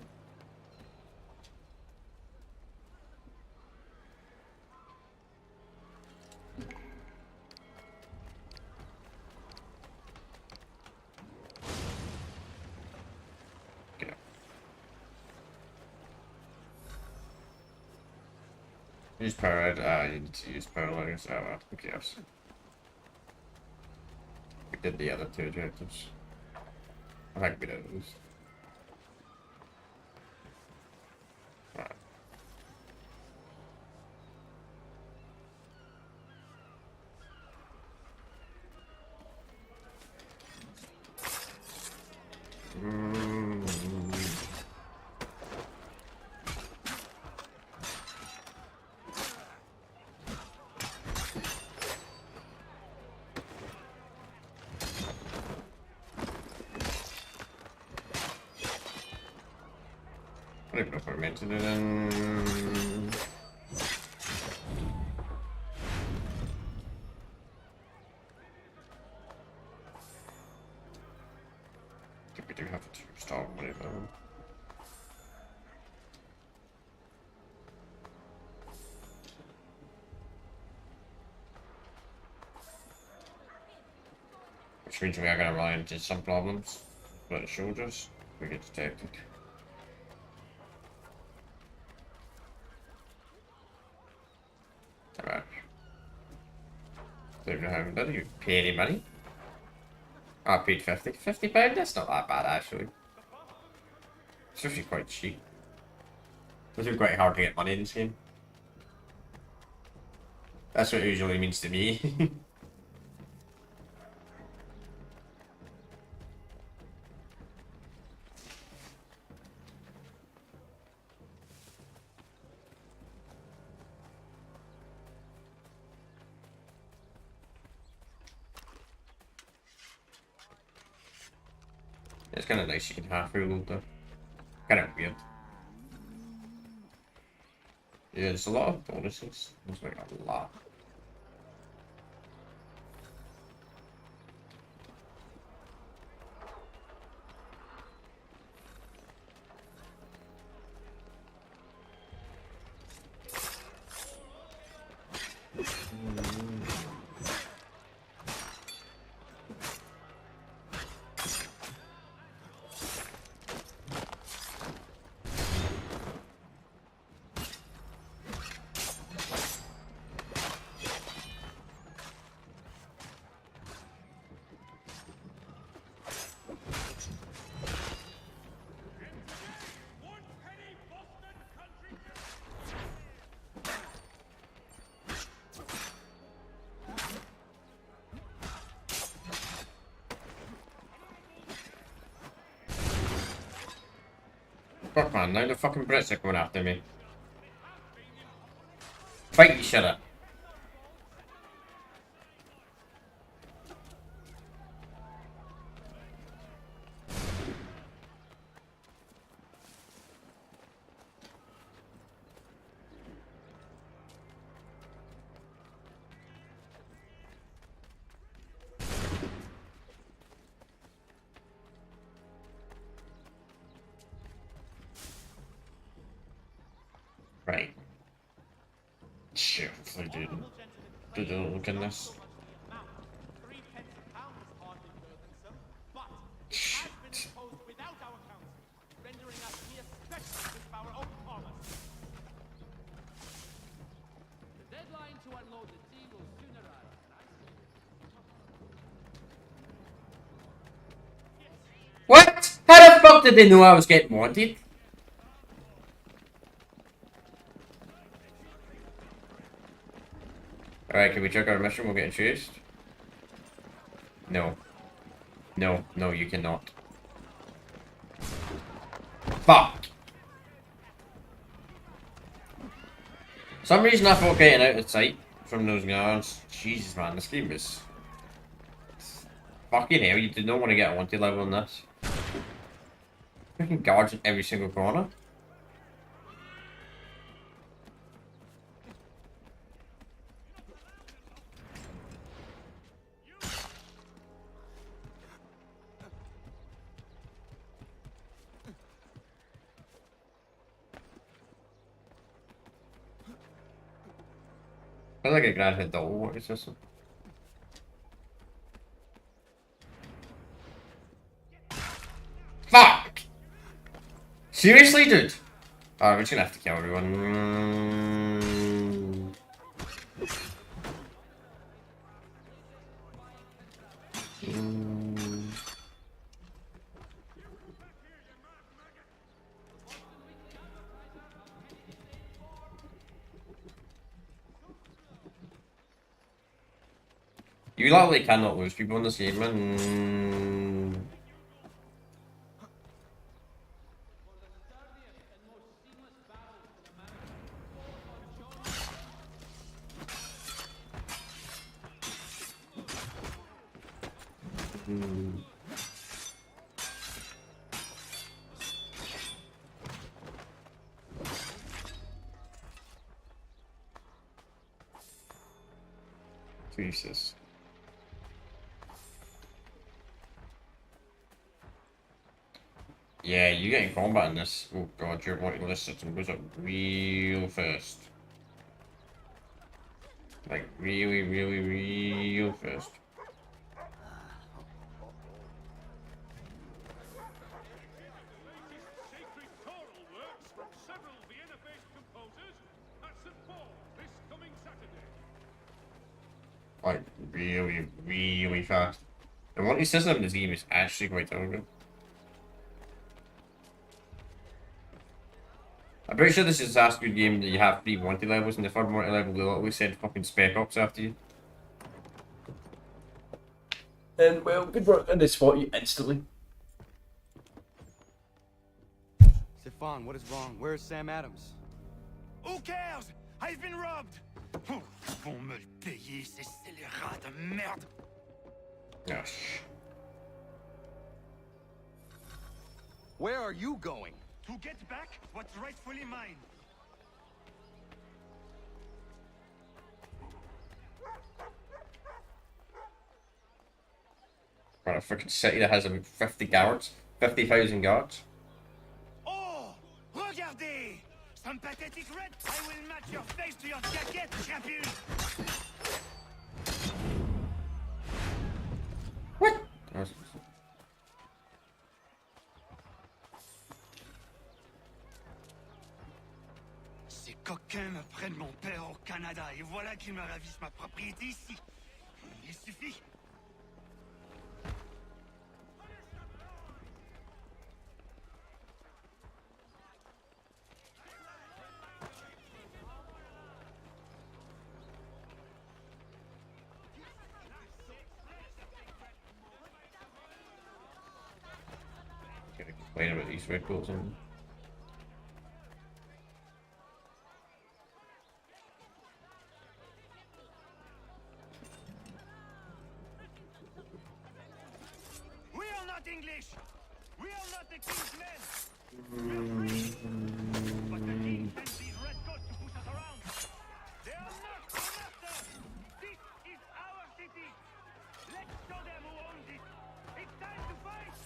Use power. You need to use power legs. Oh well, who cares? We did the other two objectives. I think we did those. I don't know if I mentioned it in... I think we do have to start money though. Which means we are going to run into some problems, but it showed us we get detected. Alright. So did you pay any money? I paid 50. £50? That's not that bad actually. It's actually quite cheap. It's actually quite hard to get money in this game. That's what it usually means to me. It's kind of nice you can half reload though. Kind of weird. Yeah, there's a lot of bonuses. There's like a lot. Fuck man, now the fucking Brits are coming after me. Fight each other. Right. Shit, I didn't look in this. Shit. What? How the fuck did they know I was getting wanted? Alright, can we check our mission? We're getting chased. No. No, no, you cannot. Fuck! For some reason I thought getting out of sight from those guards. Jesus man, this game is... Fucking hell, you did not want to get a wanted level on this. Freaking guards in every single corner. I like a Grand Theft Auto. What is this? Fuck! Seriously, dude? Alright, we're just gonna have to kill everyone. You literally cannot lose people in this game, man. Jesus. Yeah, you get in combat in this. Oh god, your wanting list system goes up real fast. Like, really, really, real fast. Like, really, really fast. The wanting system in this game is actually quite good. I'm pretty sure this is a Assassin's Creed game that you have 3 wanted levels, and the third wanted level will always send fucking Spec Ops after you. And well, good work, and they spot you instantly. Stefan, what is wrong? Where's Sam Adams? Who cares? I've been robbed! Oh, vont me le payer, ces scélérats de merde! Gosh. Where are you going? To get back what's rightfully mine. Got a freaking city that has about 50 guards. 50,000 guards. Oh! Regardez! Some pathetic red! I will match your face to your jacket, champion! What? Ces coquins me prennent mon père au Canada et voilà qu'ils me ravissent ma propriété ici. Il suffit. Gonna complain about these red coats on. the king's men. But the king sends these red goats to push us around. They are not our master. This is our city. Let's show them who owns it. It's time to fight.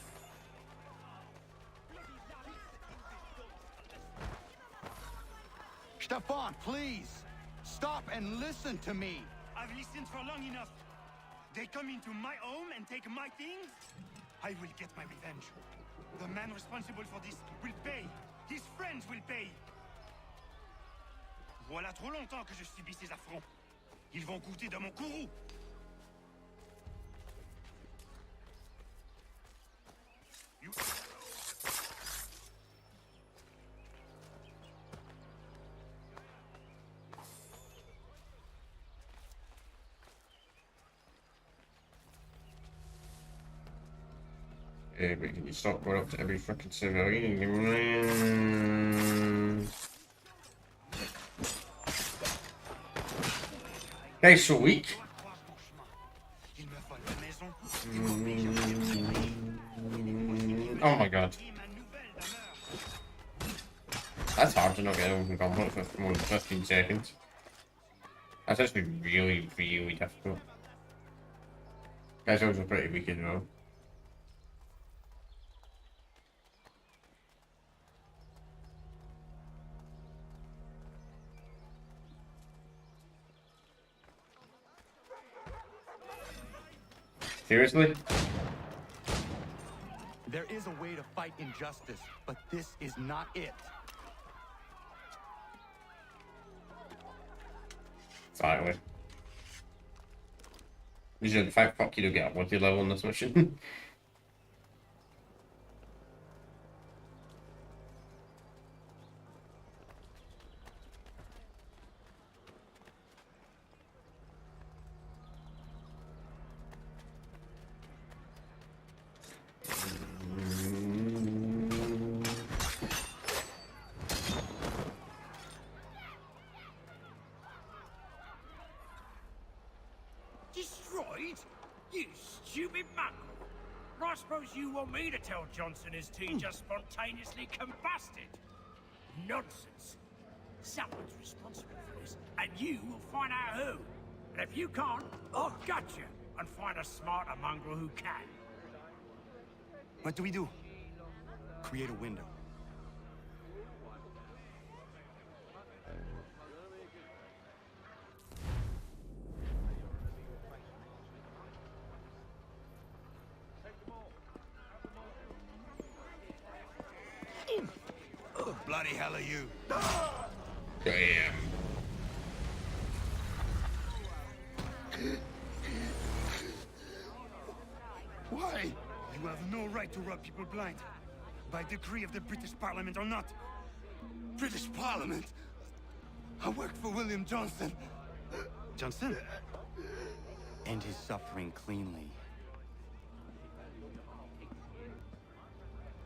Stefan, please! Stop and listen to me! I've listened for long enough. They come into my home and take my things? I will get my revenge. The man responsible for this will pay. His friends will pay. Voilà trop longtemps que je subis ces affronts. Ils vont goûter de mon courroux. You... Yeah, but can you stop going up to every fucking civilian? Guy's so weak. Oh my god. That's hard to not get over from combat for more than 15 seconds. That's actually really, really difficult. Guy's also pretty weak as well. Seriously? There is a way to fight injustice, but this is not it. Exactly. Usually, in fact, fuck you to get a multi-level on this mission. Destroyed? You stupid mongrel! I suppose you want me to tell Johnson his tea just spontaneously combusted? Nonsense! Someone's responsible for this, and you will find out who. And if you can't, I'll gut you and find a smarter mongrel who can. What do we do? Create a window. The bloody hell are you? Damn. Why? You have no right to rob people blind. By decree of the British Parliament or not. British Parliament? I worked for William Johnson. Johnson? End his suffering cleanly.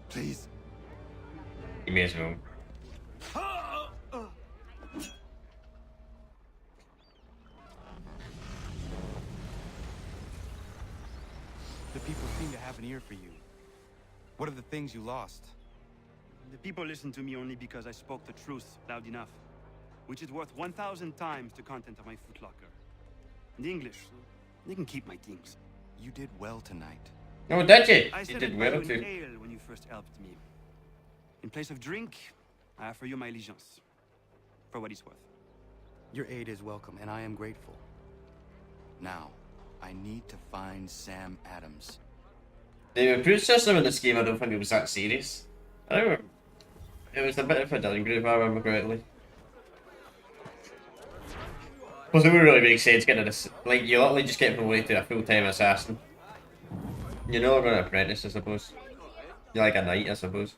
Please. You may as well. The people seem to have an ear for you. What are the things you lost? The people listen to me only because I spoke the truth loud enough. Which is worth 1,000 times the content of my footlocker. The English, they can keep my things. You did well tonight. Oh, did you? I You said did it well by an too. ale when you first helped me. In place of drink, I offer you my allegiance. For what it's worth. Your aid is welcome, and I am grateful. Now, I need to find Sam Adams. The improved system in this game, I don't think it was that serious. I don't. It was a bit of a downgrade if I remember correctly. Because it would really make sense getting this. Like, you literally just get promoted to a full-time assassin. You're no longer an apprentice, I suppose. You're like a knight, I suppose.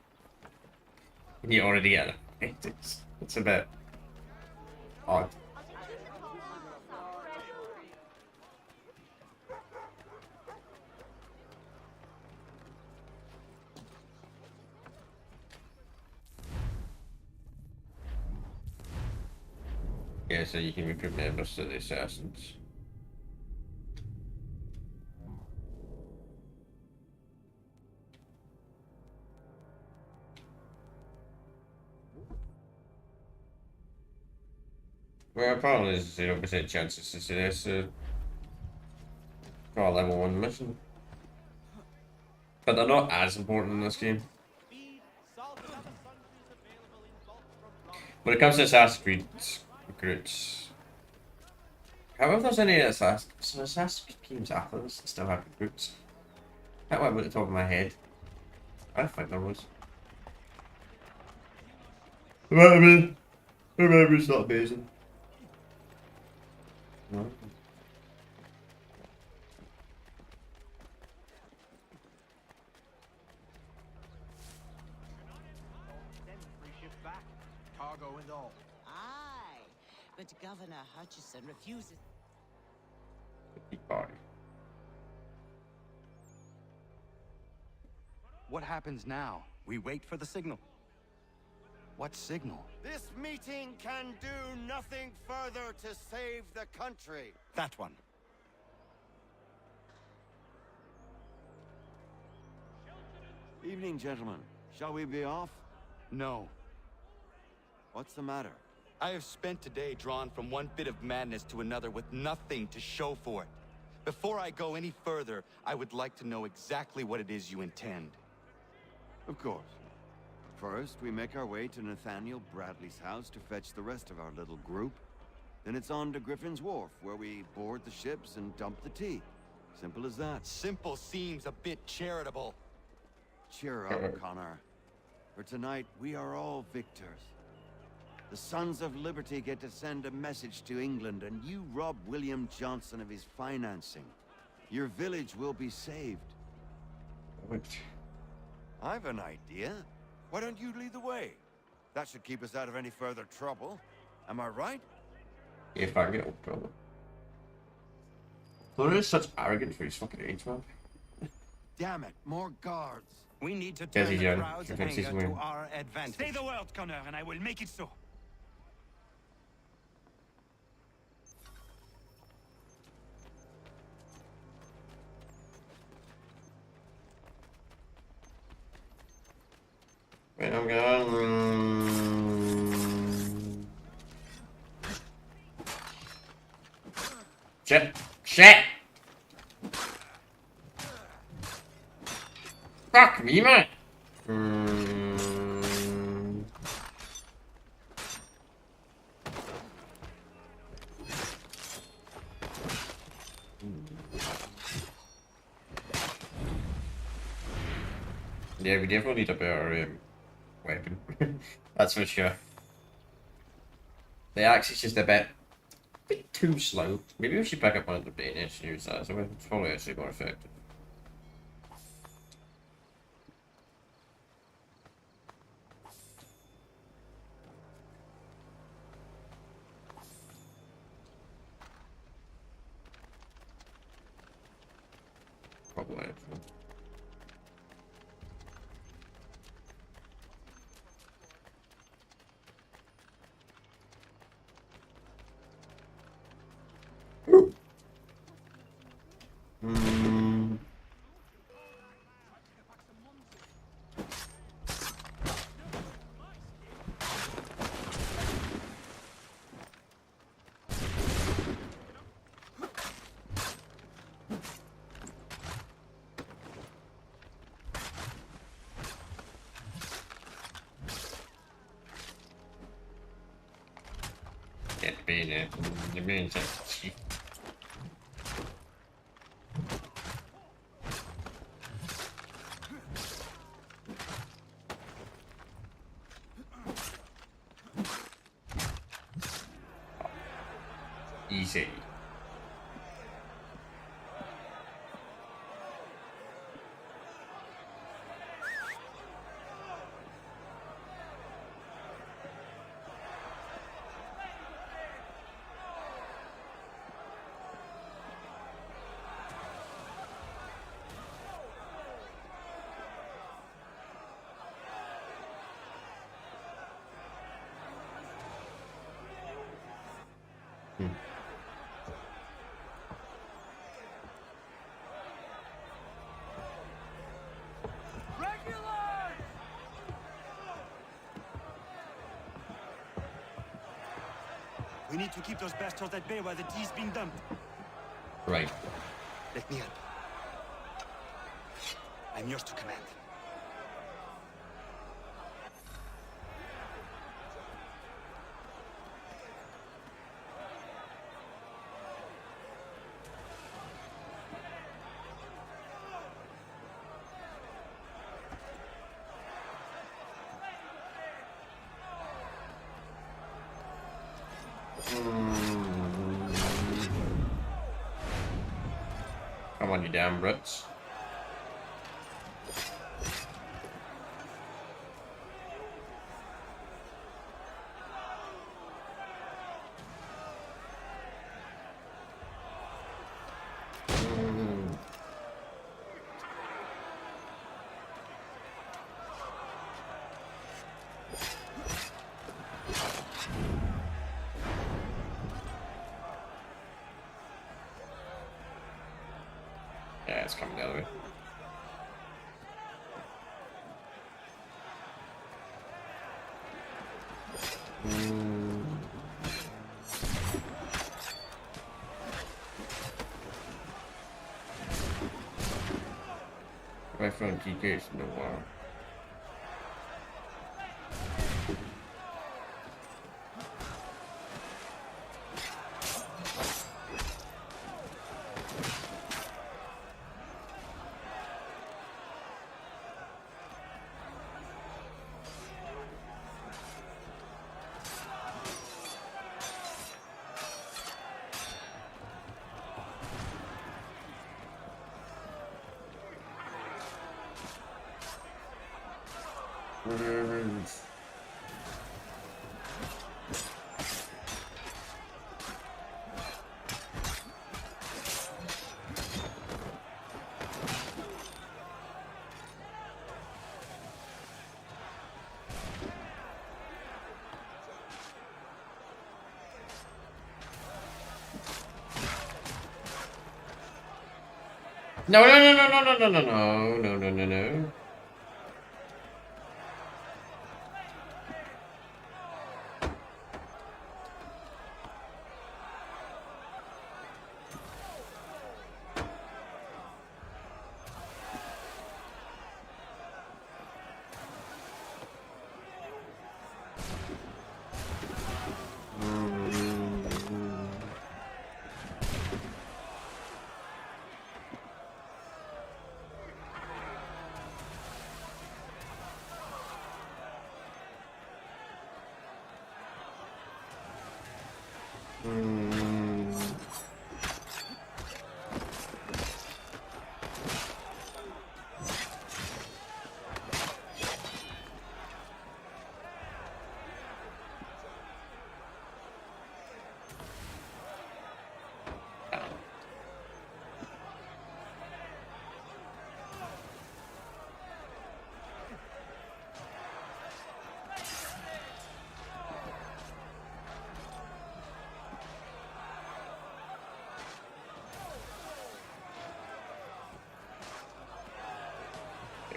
You already get an apprentice. It's a bit odd. Yeah, so you can recruit members to the assassins. Well, apparently there's 0% chances to see this, so... got a level 1 mission. But they're not as important in this game. When it comes to Assassin's Creed recruits... However, there's any Assassin's Creed games after this that still have recruits. That went at the top of my head. I think there was. Maybe it's not amazing. No. Cargo and all. Aye, but Governor Hutchison refuses. What happens now? We wait for the signal. What signal? This meeting can do nothing further to save the country. That one. Evening, gentlemen. Shall we be off? No. What's the matter? I have spent today drawn from one bit of madness to another with nothing to show for it. Before I go any further, I would like to know exactly what it is you intend. Of course. First, we make our way to Nathaniel Bradley's house to fetch the rest of our little group. Then it's on to Griffin's Wharf, where we board the ships and dump the tea. Simple as that. Simple seems a bit charitable. Cheer up, Connor. For tonight, we are all victors. The Sons of Liberty get to send a message to England, and you rob William Johnson of his financing. Your village will be saved. I've an idea. Why don't you lead the way? That should keep us out of any further trouble. Am I right? If I get trouble. Thor is such arrogance for his fucking age, man. Damn it, more guards. We need to Yes, turn he the can. crowd's He thinks he's anger to winning. our advantage. Say the word, Connor, and I will make it so. Wait, I'm going. Shit! Shit! Fuck me, man! Yeah, we definitely need a better weapon. That's for sure. The axe is just a bit too slow. Maybe we should pick up one of the bayonets and use that as a weapon. It's probably actually more effective. Probably. Actually. Get bayonet. The bayonet's cheap. Easy. We need to keep those bastards at bay while the tea's being dumped. Right. Let me help. I'm yours to command. Come on, you damn Brits. Yeah, it's coming the other way. I found key case in a while. No, no, no, no, no, no, no, no, no, no, no, no.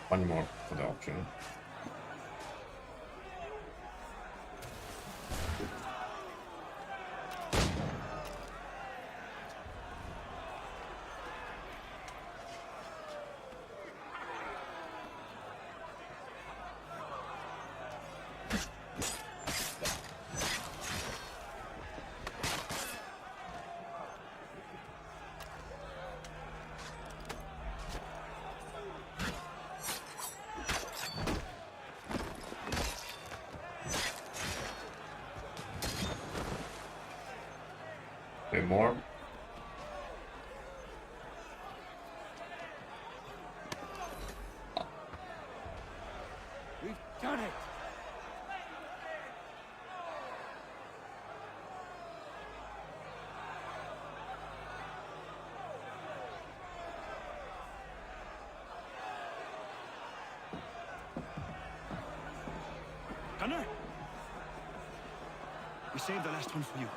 One more for the option. Bit more. We've done it! Gunner! We saved the last one for you.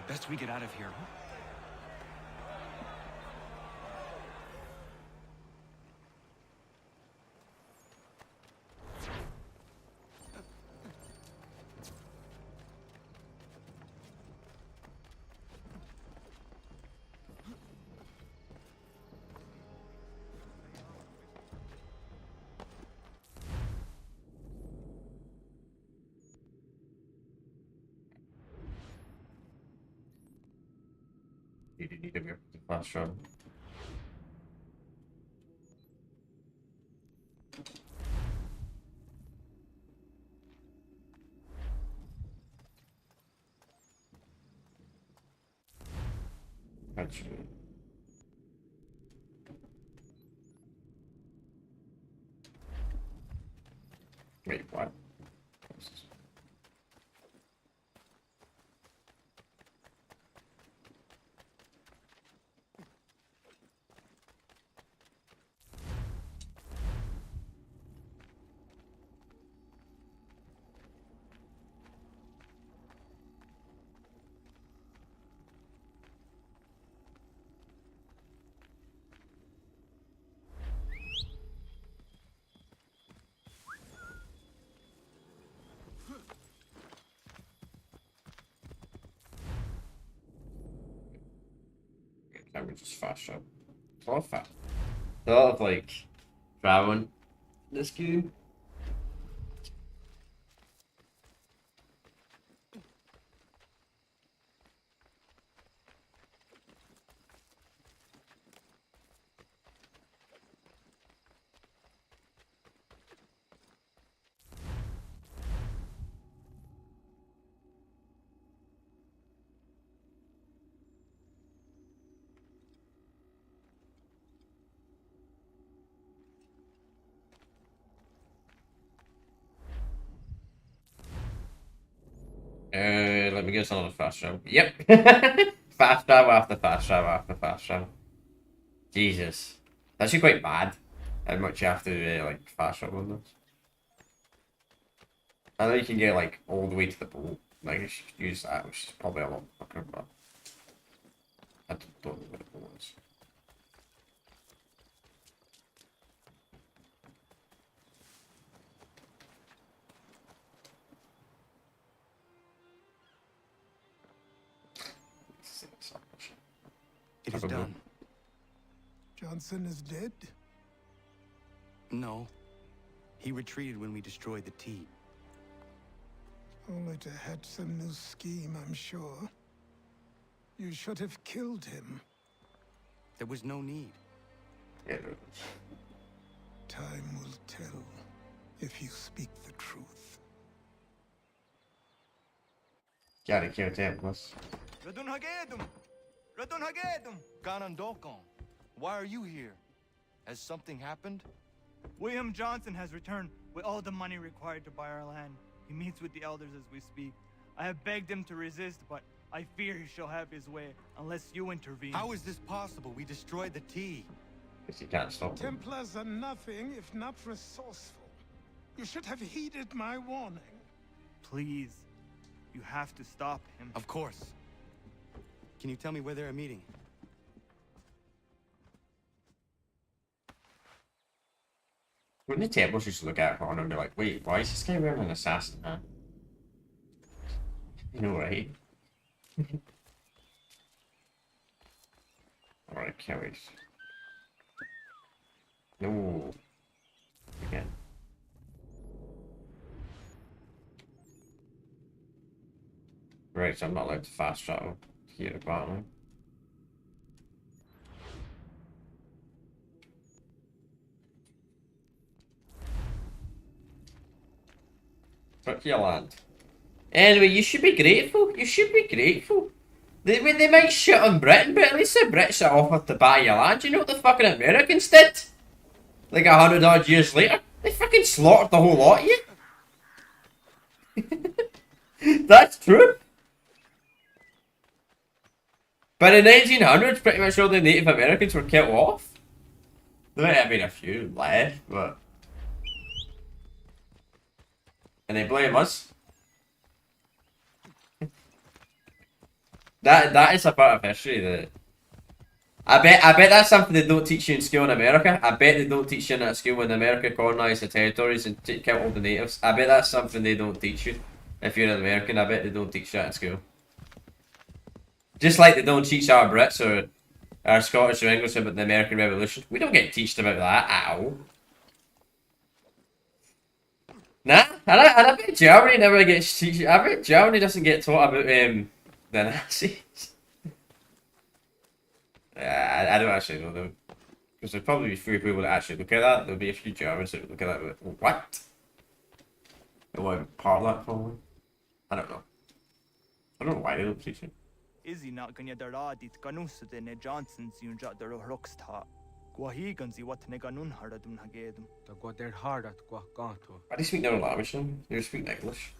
Best we get out of here. You do need to go to fast travel. Actually. Wait, what? Can we just fast travel? It's a lot of fast. A lot of like traveling this game. Let me get another fast travel. Yep. Fast travel after fast travel after fast travel. Jesus. That's actually quite bad how much you have to like fast travel on this. I know you can get like all the way to the boat. Like I should use that, which is probably a lot quicker, but I don't know what the boat is. It is done. Johnson is dead? No. He retreated when we destroyed the T. Only to hatch some new scheme, I'm sure. You should have killed him. There was no need. Time will tell if you speak the truth. Gotta kill Templos. Radun Hagedum! Radun Hagedum! Ganondokon, why are you here? Has something happened? William Johnson has returned with all the money required to buy our land. He meets with the elders as we speak. I have begged him to resist, but I fear he shall have his way unless you intervene. How is this possible? We destroyed the T. Because you can't stop them. Templars are nothing if not resourceful. You should have heeded my warning. Please, you have to stop him. Of course. Can you tell me where they're meeting? Wouldn't the Templos just look at Connor and be like, wait, why is this guy wearing an assassin hat? You know, right? Alright, can't wait. No. Again. Right, so I'm not allowed to fast travel here apparently. Fuck your land. Anyway, you should be grateful. You should be grateful. They might shit on Britain, but at least the Brits are offered to buy your land. You know what the fucking Americans did? Like 100 odd years later? They fucking slaughtered the whole lot of you. That's true. By the 1900s, pretty much all the Native Americans were killed off. There might have been a few left, but... And they blame us. That is a part of history that I bet that's something they don't teach you in school in America. I bet they don't teach you in at school when America colonized the territories and killed all the natives. I bet that's something they don't teach you. If you're an American, I bet they don't teach that in school. Just like they don't teach our Brits or our Scottish or English about the American Revolution. We don't get taught about that at all. Nah, I bet Germany never gets taught. I bet Germany doesn't get taught about the Nazis. I don't actually know them. Because there'd probably be few people that actually look at that. There'll be a few Germans that would look at that and go, what? They won't part of that probably. I don't know. I don't know why they don't teach it. Izzy not gonna dara dit ganusa de ne Johnson's yun jot der rocksta. Guahiganzi what ne ganun haradun hagedum. The got their hard at Guaganto. Why do you speak their own language then? They speak English.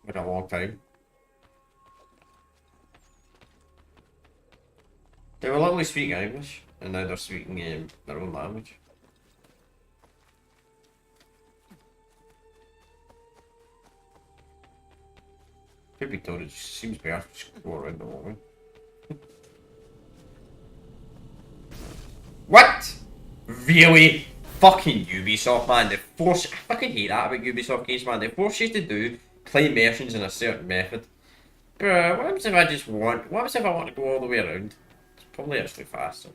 For a long time. They will always speak English, and now they're speaking their own language. Could be told it just seems better to just go around the whole way. What? Really? Fucking Ubisoft, man. They force. I fucking hate that about Ubisoft games, man. They force you to do play missions in a certain method. Bruh, what happens if I just want. What happens if I want to go all the way around? It's probably actually faster.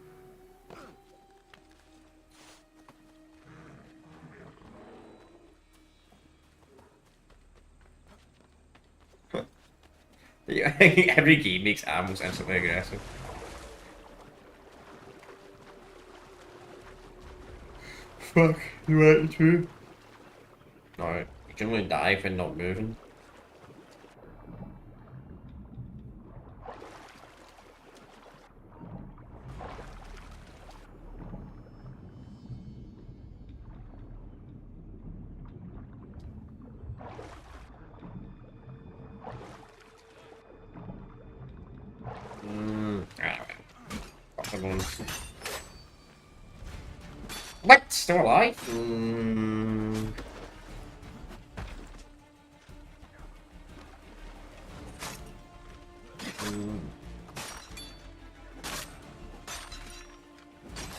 Every game makes animals instantly aggressive. Fuck, you right too? No, you can only die if you're not moving. What? Still alive?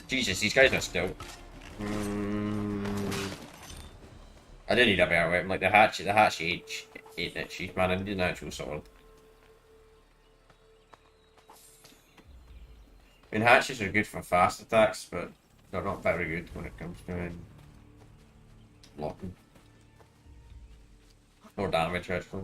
Jesus, these guys are still. I didn't need a better weapon. Like the hatchet ate it. She's man, I need an actual sword. I mean, hatchets are good for fast attacks, but they're not very good when it comes to blocking. More damage, actually.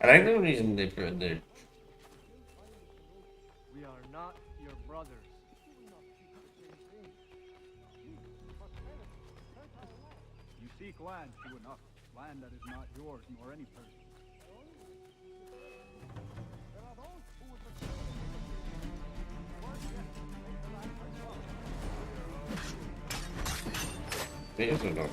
I think the reason they put in the... We are not your brothers. You seek land, true enough. Land that is not yours, nor any person. These are not...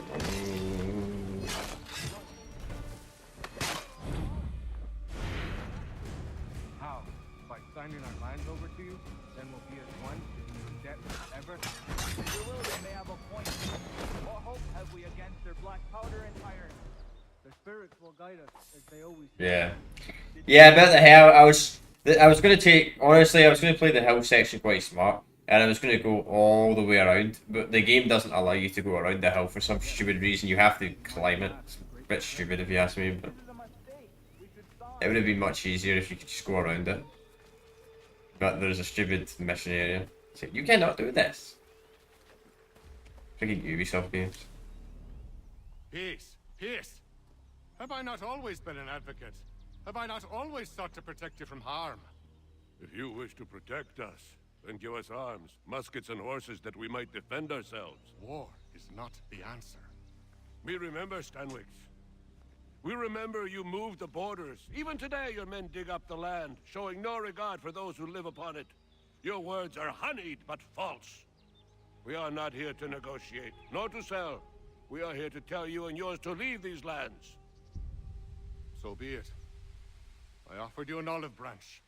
How? By signing our lands over to you? Then we'll be as one, in debt forever? Your William may have a point. What hope have we against their black powder and iron? The spirits will guide us, as they always do. Yeah. Yeah, about the hell, I was gonna take, honestly, I was gonna play the hill section quite smart, and I was gonna go all the way around, but the game doesn't allow you to go around the hill for some stupid reason. You have to climb it. It's a bit stupid if you ask me, but it would have been much easier if you could just go around it. But there's a stupid mission area. So you cannot do this. Freaking Ubisoft games. Peace, peace. Have I not always been an advocate? Have I not always sought to protect you from harm? If you wish to protect us, then give us arms, muskets and horses that we might defend ourselves. War is not the answer. We remember, Stanwix. We remember you moved the borders. Even today your men dig up the land, showing no regard for those who live upon it. Your words are honeyed, but false. We are not here to negotiate, nor to sell. We are here to tell you and yours to leave these lands. So be it. I offered you an olive branch,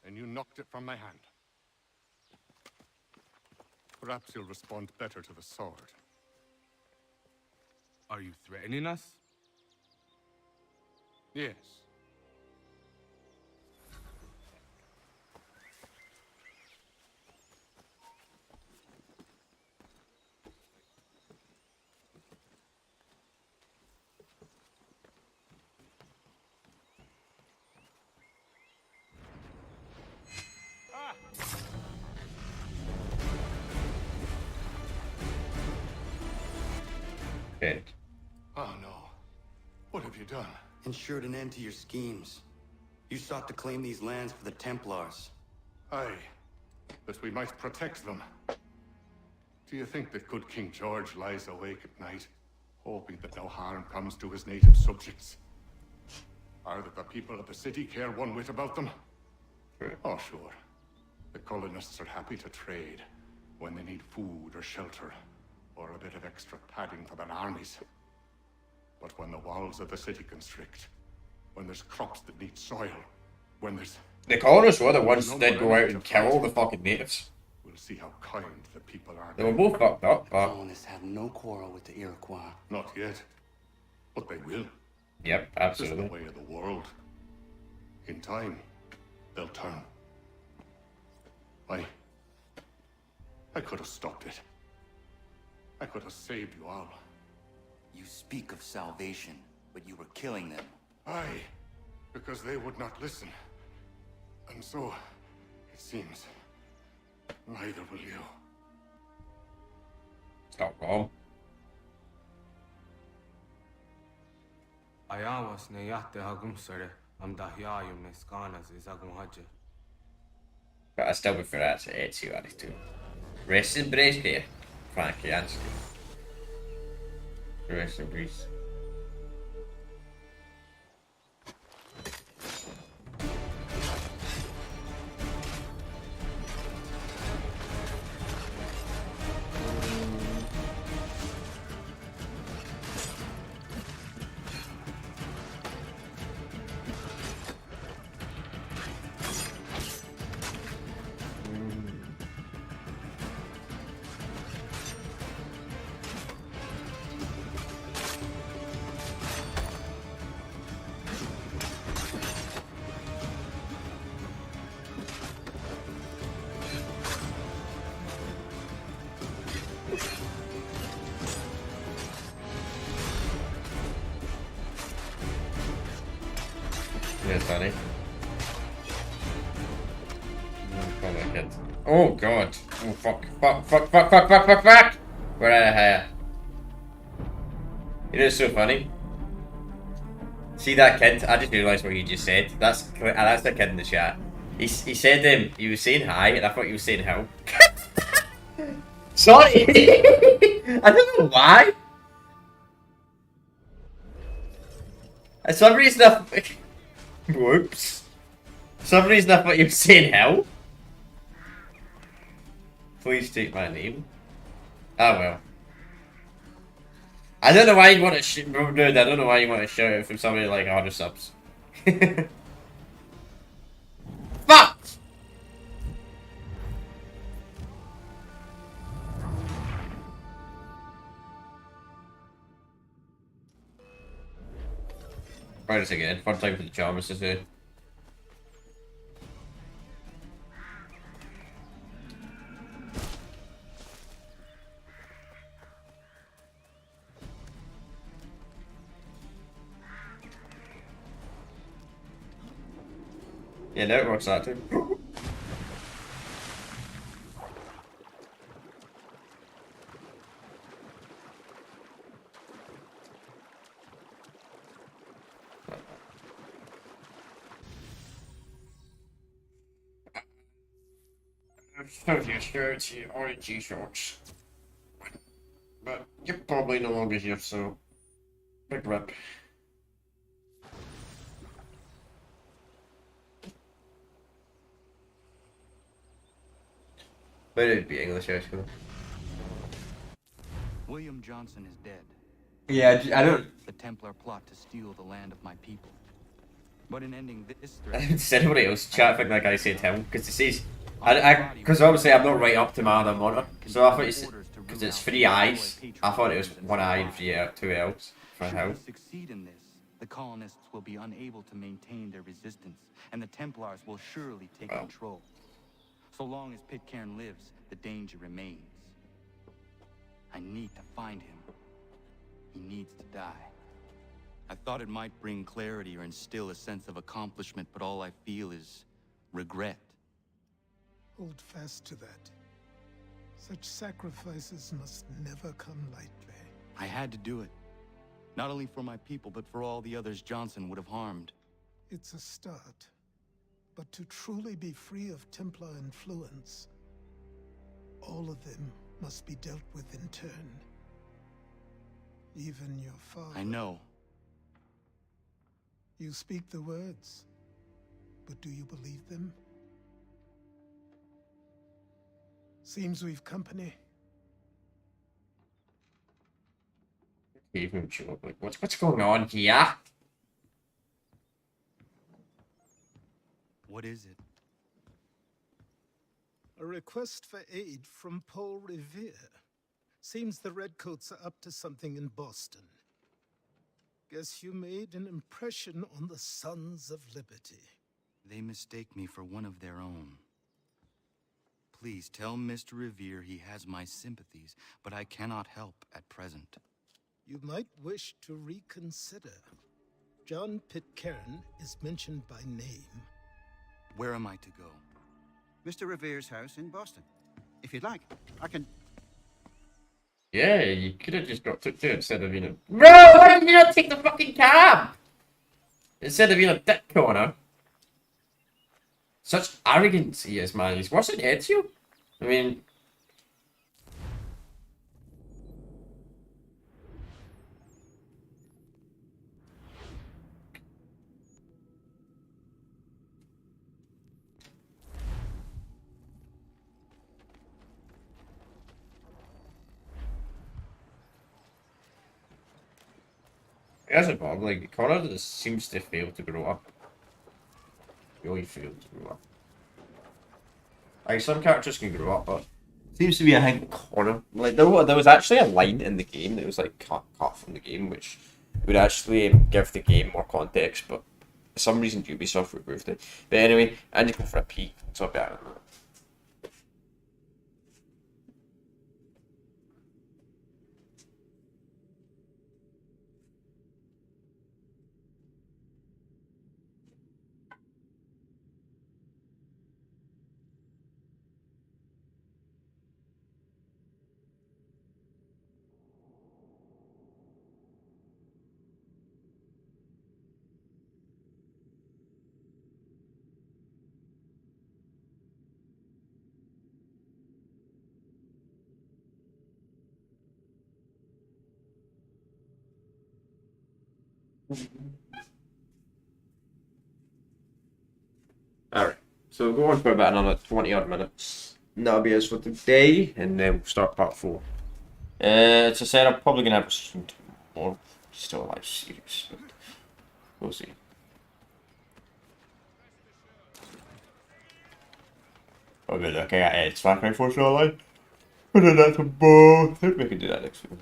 and you knocked it from my hand. Perhaps you'll respond better to the sword. Are you threatening us? Yes. Okay. Oh no. What have you done? Ensured an end to your schemes. You sought to claim these lands for the Templars. Aye. That we might protect them. Do you think that good King George lies awake at night, hoping that no harm comes to his native subjects? Or that the people of the city care one whit about them? Oh, sure. The colonists are happy to trade when they need food or shelter, or a bit of extra padding for their armies. But when the walls of the city constrict, when there's crops that need soil, when there's... The colonists were the ones that go out and kill all the fucking natives. We'll see how kind the people are. They were both fucked up, but... Colonists have no quarrel with the Iroquois. Not yet. But they will. Yep, absolutely. This is the way of the world. In time, they'll turn. I could have stopped it. I could have saved you all. You speak of salvation, but you were killing them. Aye, because they would not listen. And so, it seems, neither will you. Stop, Bob. Ayawas ne yahte hagum sare. Am dahyayu me skanas is agum haja. But I still prefer that to Ezio attitude. Rest in peace, here, Frankie Ansky. Rest in peace. Yeah, funny. Oh god. Oh fuck. Fuck. We're out of here. It is so funny. See that kid? I just realised what you just said. That's the kid in the chat. He said he was saying hi and I thought he was saying help. Sorry! I don't know why. For some reason whoops. For some reason I thought you were saying help. Please take my name. Oh well. I don't know why you want to dude, I don't know why you want to shout it from somebody like 100 subs. Fuck! Try this again. Fun time for the Chalmers to do. Yeah, no, it works that too. Your shirts, your orange shorts. But you're probably no longer here, so big rip. But it'd be English, I suppose. William Johnson is dead. Yeah, I don't... The Templar plot to steal the land of my people. But in ending this threat... Does anybody else chat think that guy said him? Because it says Because obviously I'm not right up to my other monitor. So I thought because it's 3 eyes, I thought it was 1 eye and 2 L's for Should we health. succeed in this, the colonists will be unable to maintain their resistance, and the Templars will surely take control. So long as Pitcairn lives, the danger remains. I need to find him. He needs to die. I thought it might bring clarity or instill a sense of accomplishment, but all I feel is regret. Hold fast to that. Such sacrifices must never come lightly. I had to do it. Not only for my people, but for all the others Johnson would have harmed. It's a start. But to truly be free of Templar influence, all of them must be dealt with in turn. Even your father. I know. You speak the words, but do you believe them? Seems we've company. Even sure, like, what's going on here? What is it? A request for aid from Paul Revere. Seems the Redcoats are up to something in Boston. Guess you made an impression on the Sons of Liberty. They mistake me for one of their own. Please tell Mr. Revere he has my sympathies, but I cannot help at present. You might wish to reconsider. John Pitcairn is mentioned by name. Where am I to go? Mr. Revere's house in Boston. If you'd like, I can... Yeah, you could have just got took to it instead of being a... Bro, why did you not take the fucking cab? Instead of being a dick corner. Such arrogance he is, man. He's worse than Ezio. I mean... As a Bob, like, Connor just seems to fail to grow up. Really failed to grow up. Like, some characters can grow up, but seems to be, I think, Connor. Like, there was actually a line in the game that was, like, cut from the game, which would actually give the game more context, but for some reason Ubisoft removed it. But anyway, I need to go for a pee, so I'll be out of it. Alright, so we'll go on for about another 20 odd minutes. And that'll be us for today, and then we'll start part 4. As I said, I'm probably going to have some more Still Alive series, but we'll see. I'll be looking at Ed's Far Cry 4 Still Alive. I did that to both. I think we can do that next week.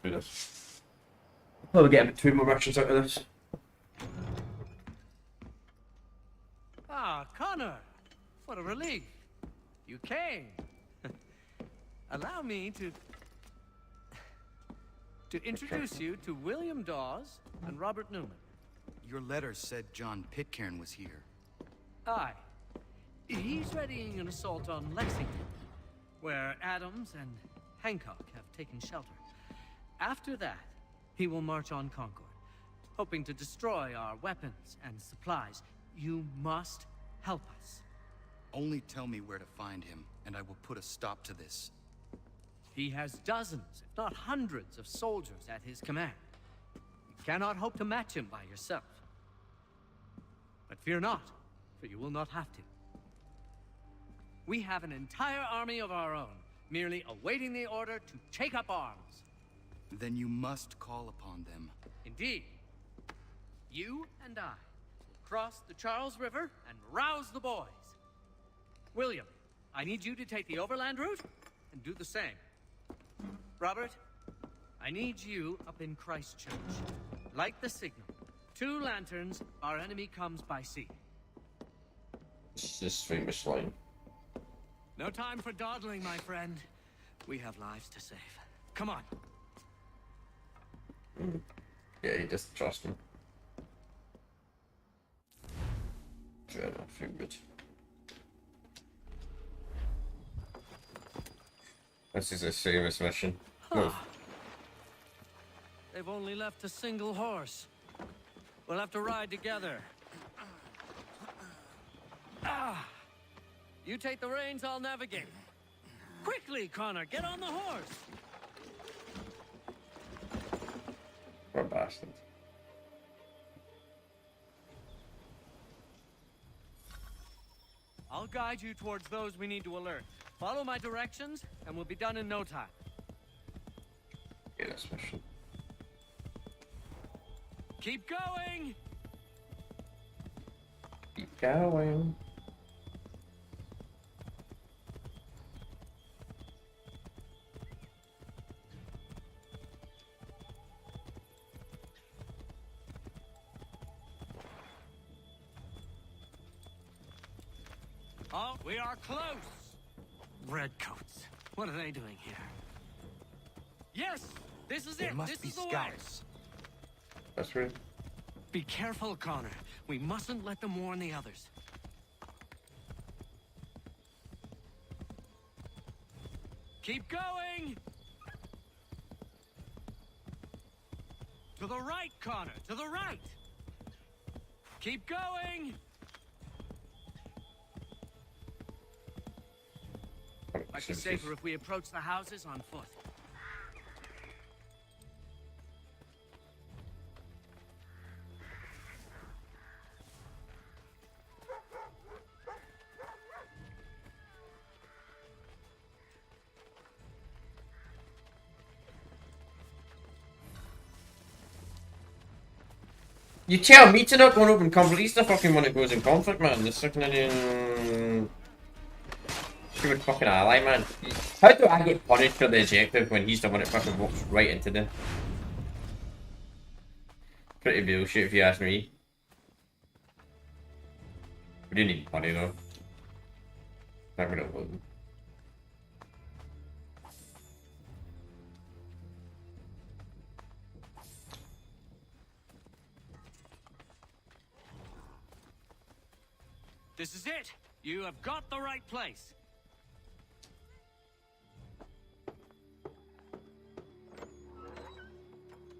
Do this. Probably get 2 more missions out of this. Ah, Connor! What a relief! You came! Allow me to introduce you to William Dawes and Robert Newman. Your letter said John Pitcairn was here. Aye. He's readying an assault on Lexington, where Adams and Hancock have taken shelter. After that, he will march on Concord, hoping to destroy our weapons and supplies. You must help us. Only tell me where to find him, and I will put a stop to this. He has dozens, if not hundreds, of soldiers at his command. You cannot hope to match him by yourself. But fear not, for you will not have to. We have an entire army of our own, merely awaiting the order to take up arms. Then you must call upon them. Indeed. You and I will cross the Charles River and rouse the boys. William, I need you to take the overland route and do the same. Robert, I need you up in Christchurch. Light the signal. 2 lanterns, our enemy comes by sea. It's this famous line. No time for dawdling, my friend. We have lives to save. Come on. Yeah, you just trust him. Fair enough, you're good. This is a serious mission. Move. They've only left a single horse. We'll have to ride together. You take the reins, I'll navigate. Quickly, Connor, get on the horse. Poor bastard. I'll guide you towards those we need to alert. Follow my directions, and we'll be done in no time. Yeah, that's mission. Keep going! Keep going. Oh, we are close! Redcoats. What are they doing here? Yes! This is it! Must This be is the way! scouts. That's right. Be careful, Connor. We mustn't let them warn the others. Keep going! To the right, Connor! To the right! Keep going! Might be safer if we approach the houses on foot. You tell me to not go and open conflict. The fucking one that goes in conflict, man. This fucking Indian stupid fucking ally, man. How do I get punished for the objective when he's the one that fucking walks right into the... Pretty bullshit if you ask me. We do need money though. Not gonna load. This is it! You have got the right place!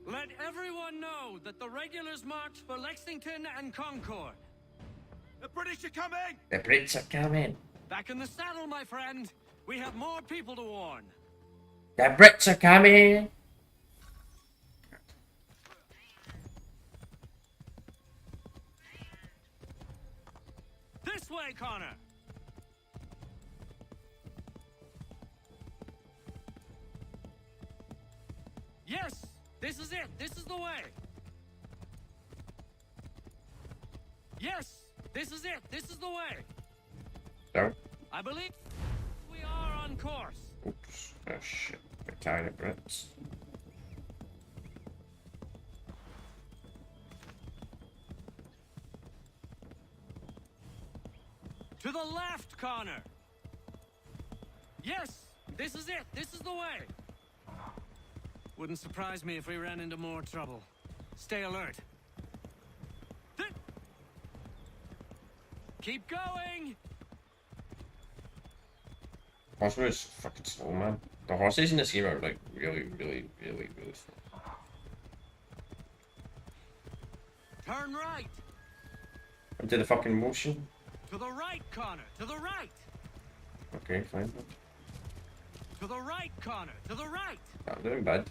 Let everyone know that the regulars marched for Lexington and Concord. The British are coming! The Brits are coming. Back in the saddle, my friend. We have more people to warn. The Brits are coming. This way, Connor! Yes! This is it! This is the way! Yes! This is it! This is the way! No. I believe we are on course. Oops. Oh shit. We're tired of Brits. To the left, Connor! Yes! This is it! This is the way! Wouldn't surprise me if we ran into more trouble. Stay alert. Keep going! Horse is fucking slow, man. The horses in this game are like really slow. Turn right! Into the fucking motion. To the right, Connor! To the right! Okay, fine. To the right, Connor! To the right! Not doing bad.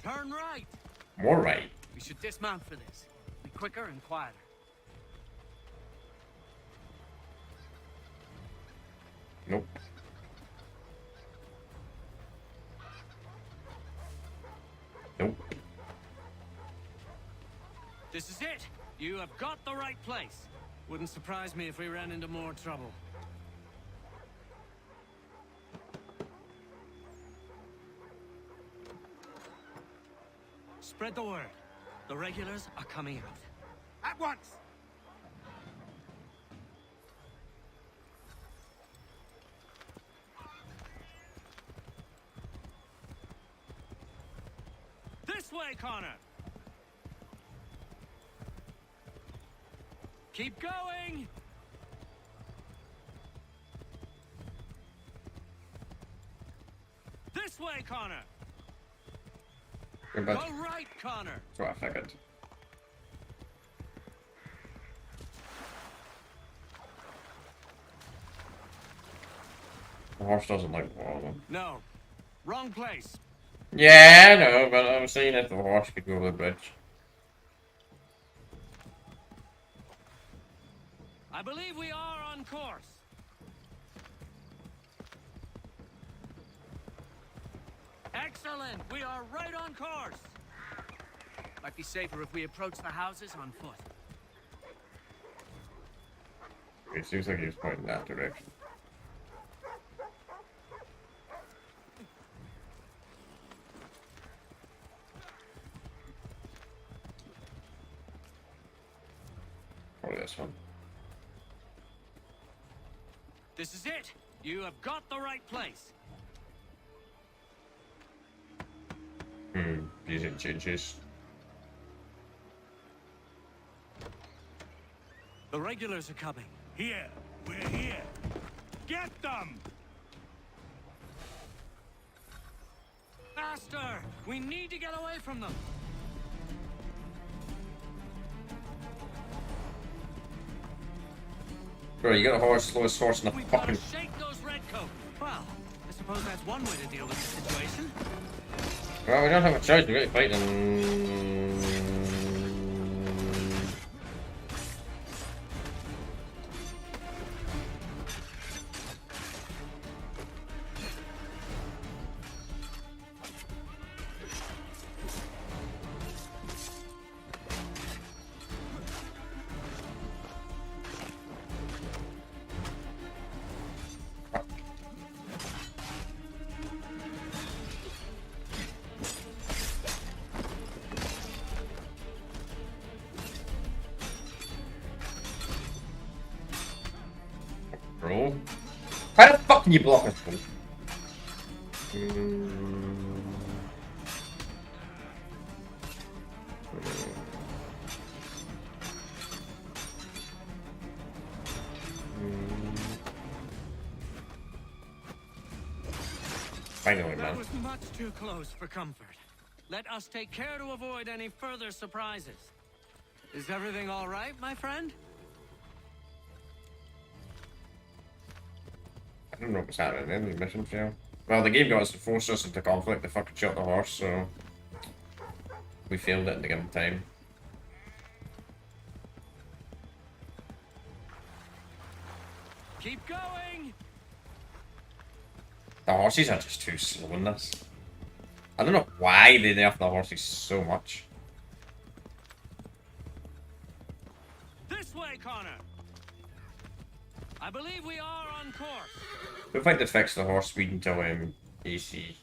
Turn right! More right. We should dismount for this. Be quicker and quieter. Nope. Nope. This is it! You have got the right place. Wouldn't surprise me if we ran into more trouble. Spread the word. The regulars are coming out. At once! This way, Connor! Keep going! This way, Connor! Go Go right, Connor! That's what I figured. The horse doesn't like water. No. Wrong place. Yeah, I know, but I was seeing if the horse could go over the bridge. I believe we are on course. Excellent! We are right on course! Might be safer if we approach the houses on foot. It seems like he was pointing that direction. Probably this one. This is it! You have got the right place. Using changes. The regulars are coming. Here! We're here! Get them! Faster! We need to get away from them! Bro, you got a horse, slowest horse in the We've got fucking... to shake those redcoats! Well, I suppose that's one way to deal with the situation. Well, we don't have a choice, we got to fight them. Bro. How the fuck can you block us, bro? Finally, That man. was much too close for comfort. Let us take care to avoid any further surprises. Is everything all right, my friend? I don't know what's happening in the mission fail. Well, the game got us to force us into conflict to fucking shot the horse, so we failed it in the given time. Keep going! The horses are just too slow in this. I don't know why they nerf the horses so much. This way, Connor! I believe we are on course. We'll find to fix the horse speed until AC.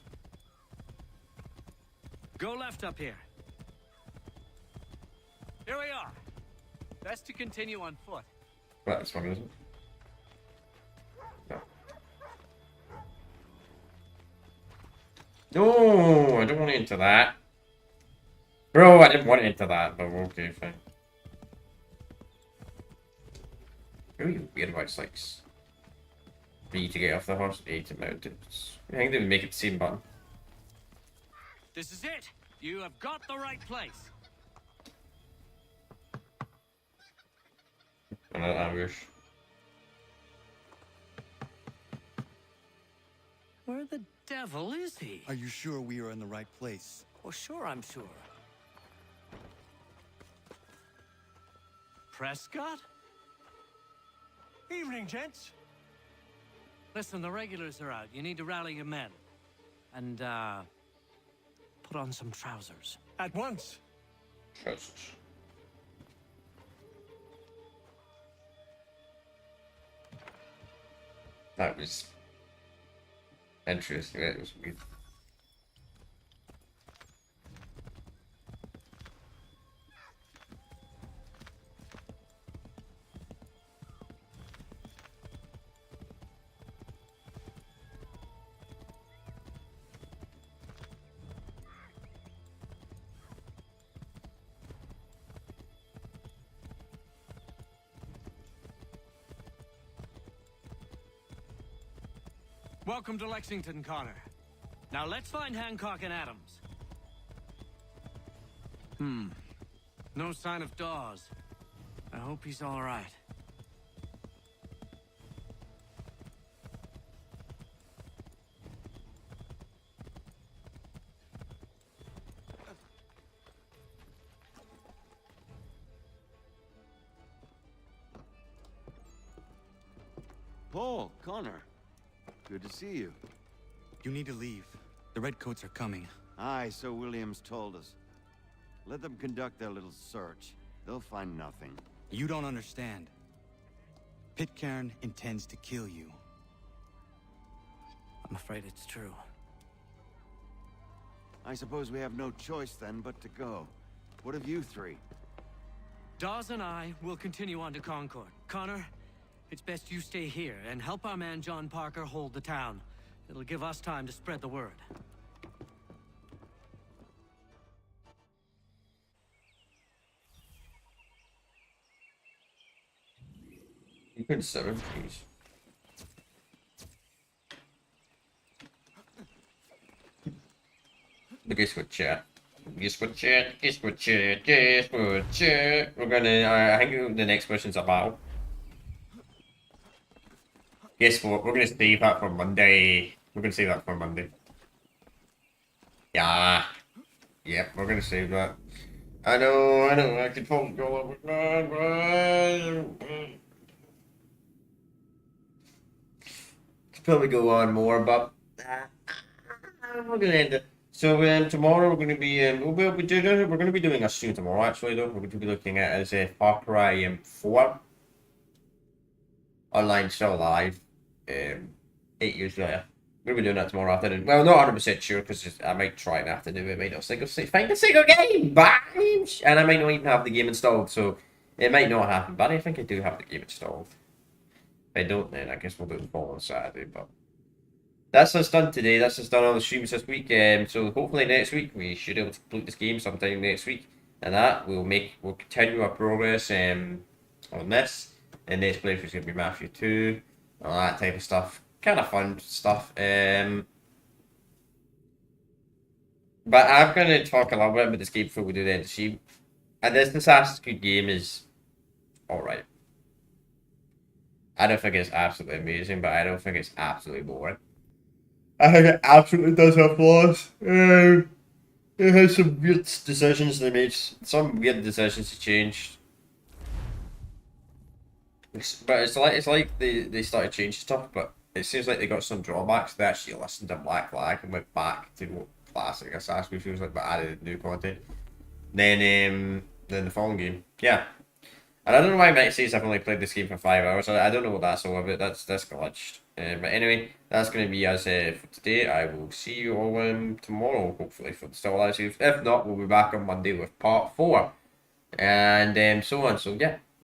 Go left up here. Here we are. Best to continue on foot. Well, that's one, isn't it? No, I don't want it into that. Bro, I didn't want it into that, but okay, fine. Really weird about it's like B to get off the horse, A to mount it. I think they would make it the same button. This is it. You have got the right place. Another ambush. Where the devil is he? Are you sure we are in the right place? Oh, sure, I'm sure. Prescott? Evening, gents. Listen, the regulars are out. You need to rally your men. And, put on some trousers. At once. Trousers. That was interesting. It was weird. Welcome to Lexington, Connor. Now let's find Hancock and Adams. No sign of Dawes. I hope he's all right. Paul, Connor. Good to see you. You need to leave. The Redcoats are coming. Aye, so Williams told us. Let them conduct their little search. They'll find nothing. You don't understand. Pitcairn intends to kill you. I'm afraid it's true. I suppose we have no choice then but to go. What of you three? Dawes and I will continue on to Concord. Connor, it's best you stay here and help our man John Parker hold the town. It'll give us time to spread the word. You could 7, please. Guess what, chat? Guess what, chat? Guess what, chat? Guess what, chat? We're gonna. I think the next question's a battle. Guess what? We're gonna save that for Monday. We're gonna save that for Monday. Yeah. Yep, we're gonna save that. I know. I could probably go over. Could probably go on more, but we're gonna end it. So tomorrow we're gonna be we're gonna be doing a stream tomorrow. Actually, though, we're going to be looking at as Far Cry 4 online, still alive. 8 years later. We're going to be doing that tomorrow afternoon. Well, not 100% sure because I might try in the afternoon. It might not find a single game, bash! And I might not even have the game installed, so it might not happen. But I think I do have the game installed. If I don't, then I guess we'll do it the following Saturday. But that's us done today. That's us done on the streams this week. So hopefully next week we should be able to complete this game sometime next week, and that we'll continue our progress on this. And next playthrough is going to be Mafia 2. All that type of stuff. Kind of fun stuff. But I'm going to talk a little bit about this game before we do the end of the stream. And this Assassin's Creed game is alright. I don't think it's absolutely amazing, but I don't think it's absolutely boring. I think it absolutely does have flaws. It has some weird decisions they made. Some weird decisions they changed. But it's like they started changing stuff, but it seems like they got some drawbacks. They actually listened to Black Flag and went back to what classic Assassin's Creed feels like, but added new content. Then the following game, yeah. And I don't know why Mike says I've only played this game for 5 hours. I don't know what that's all about. That's glitched. But anyway, that's going to be as for today. I will see you all tomorrow, hopefully, for the Still Alive series. If not, we'll be back on Monday with part 4. And so on. So yeah.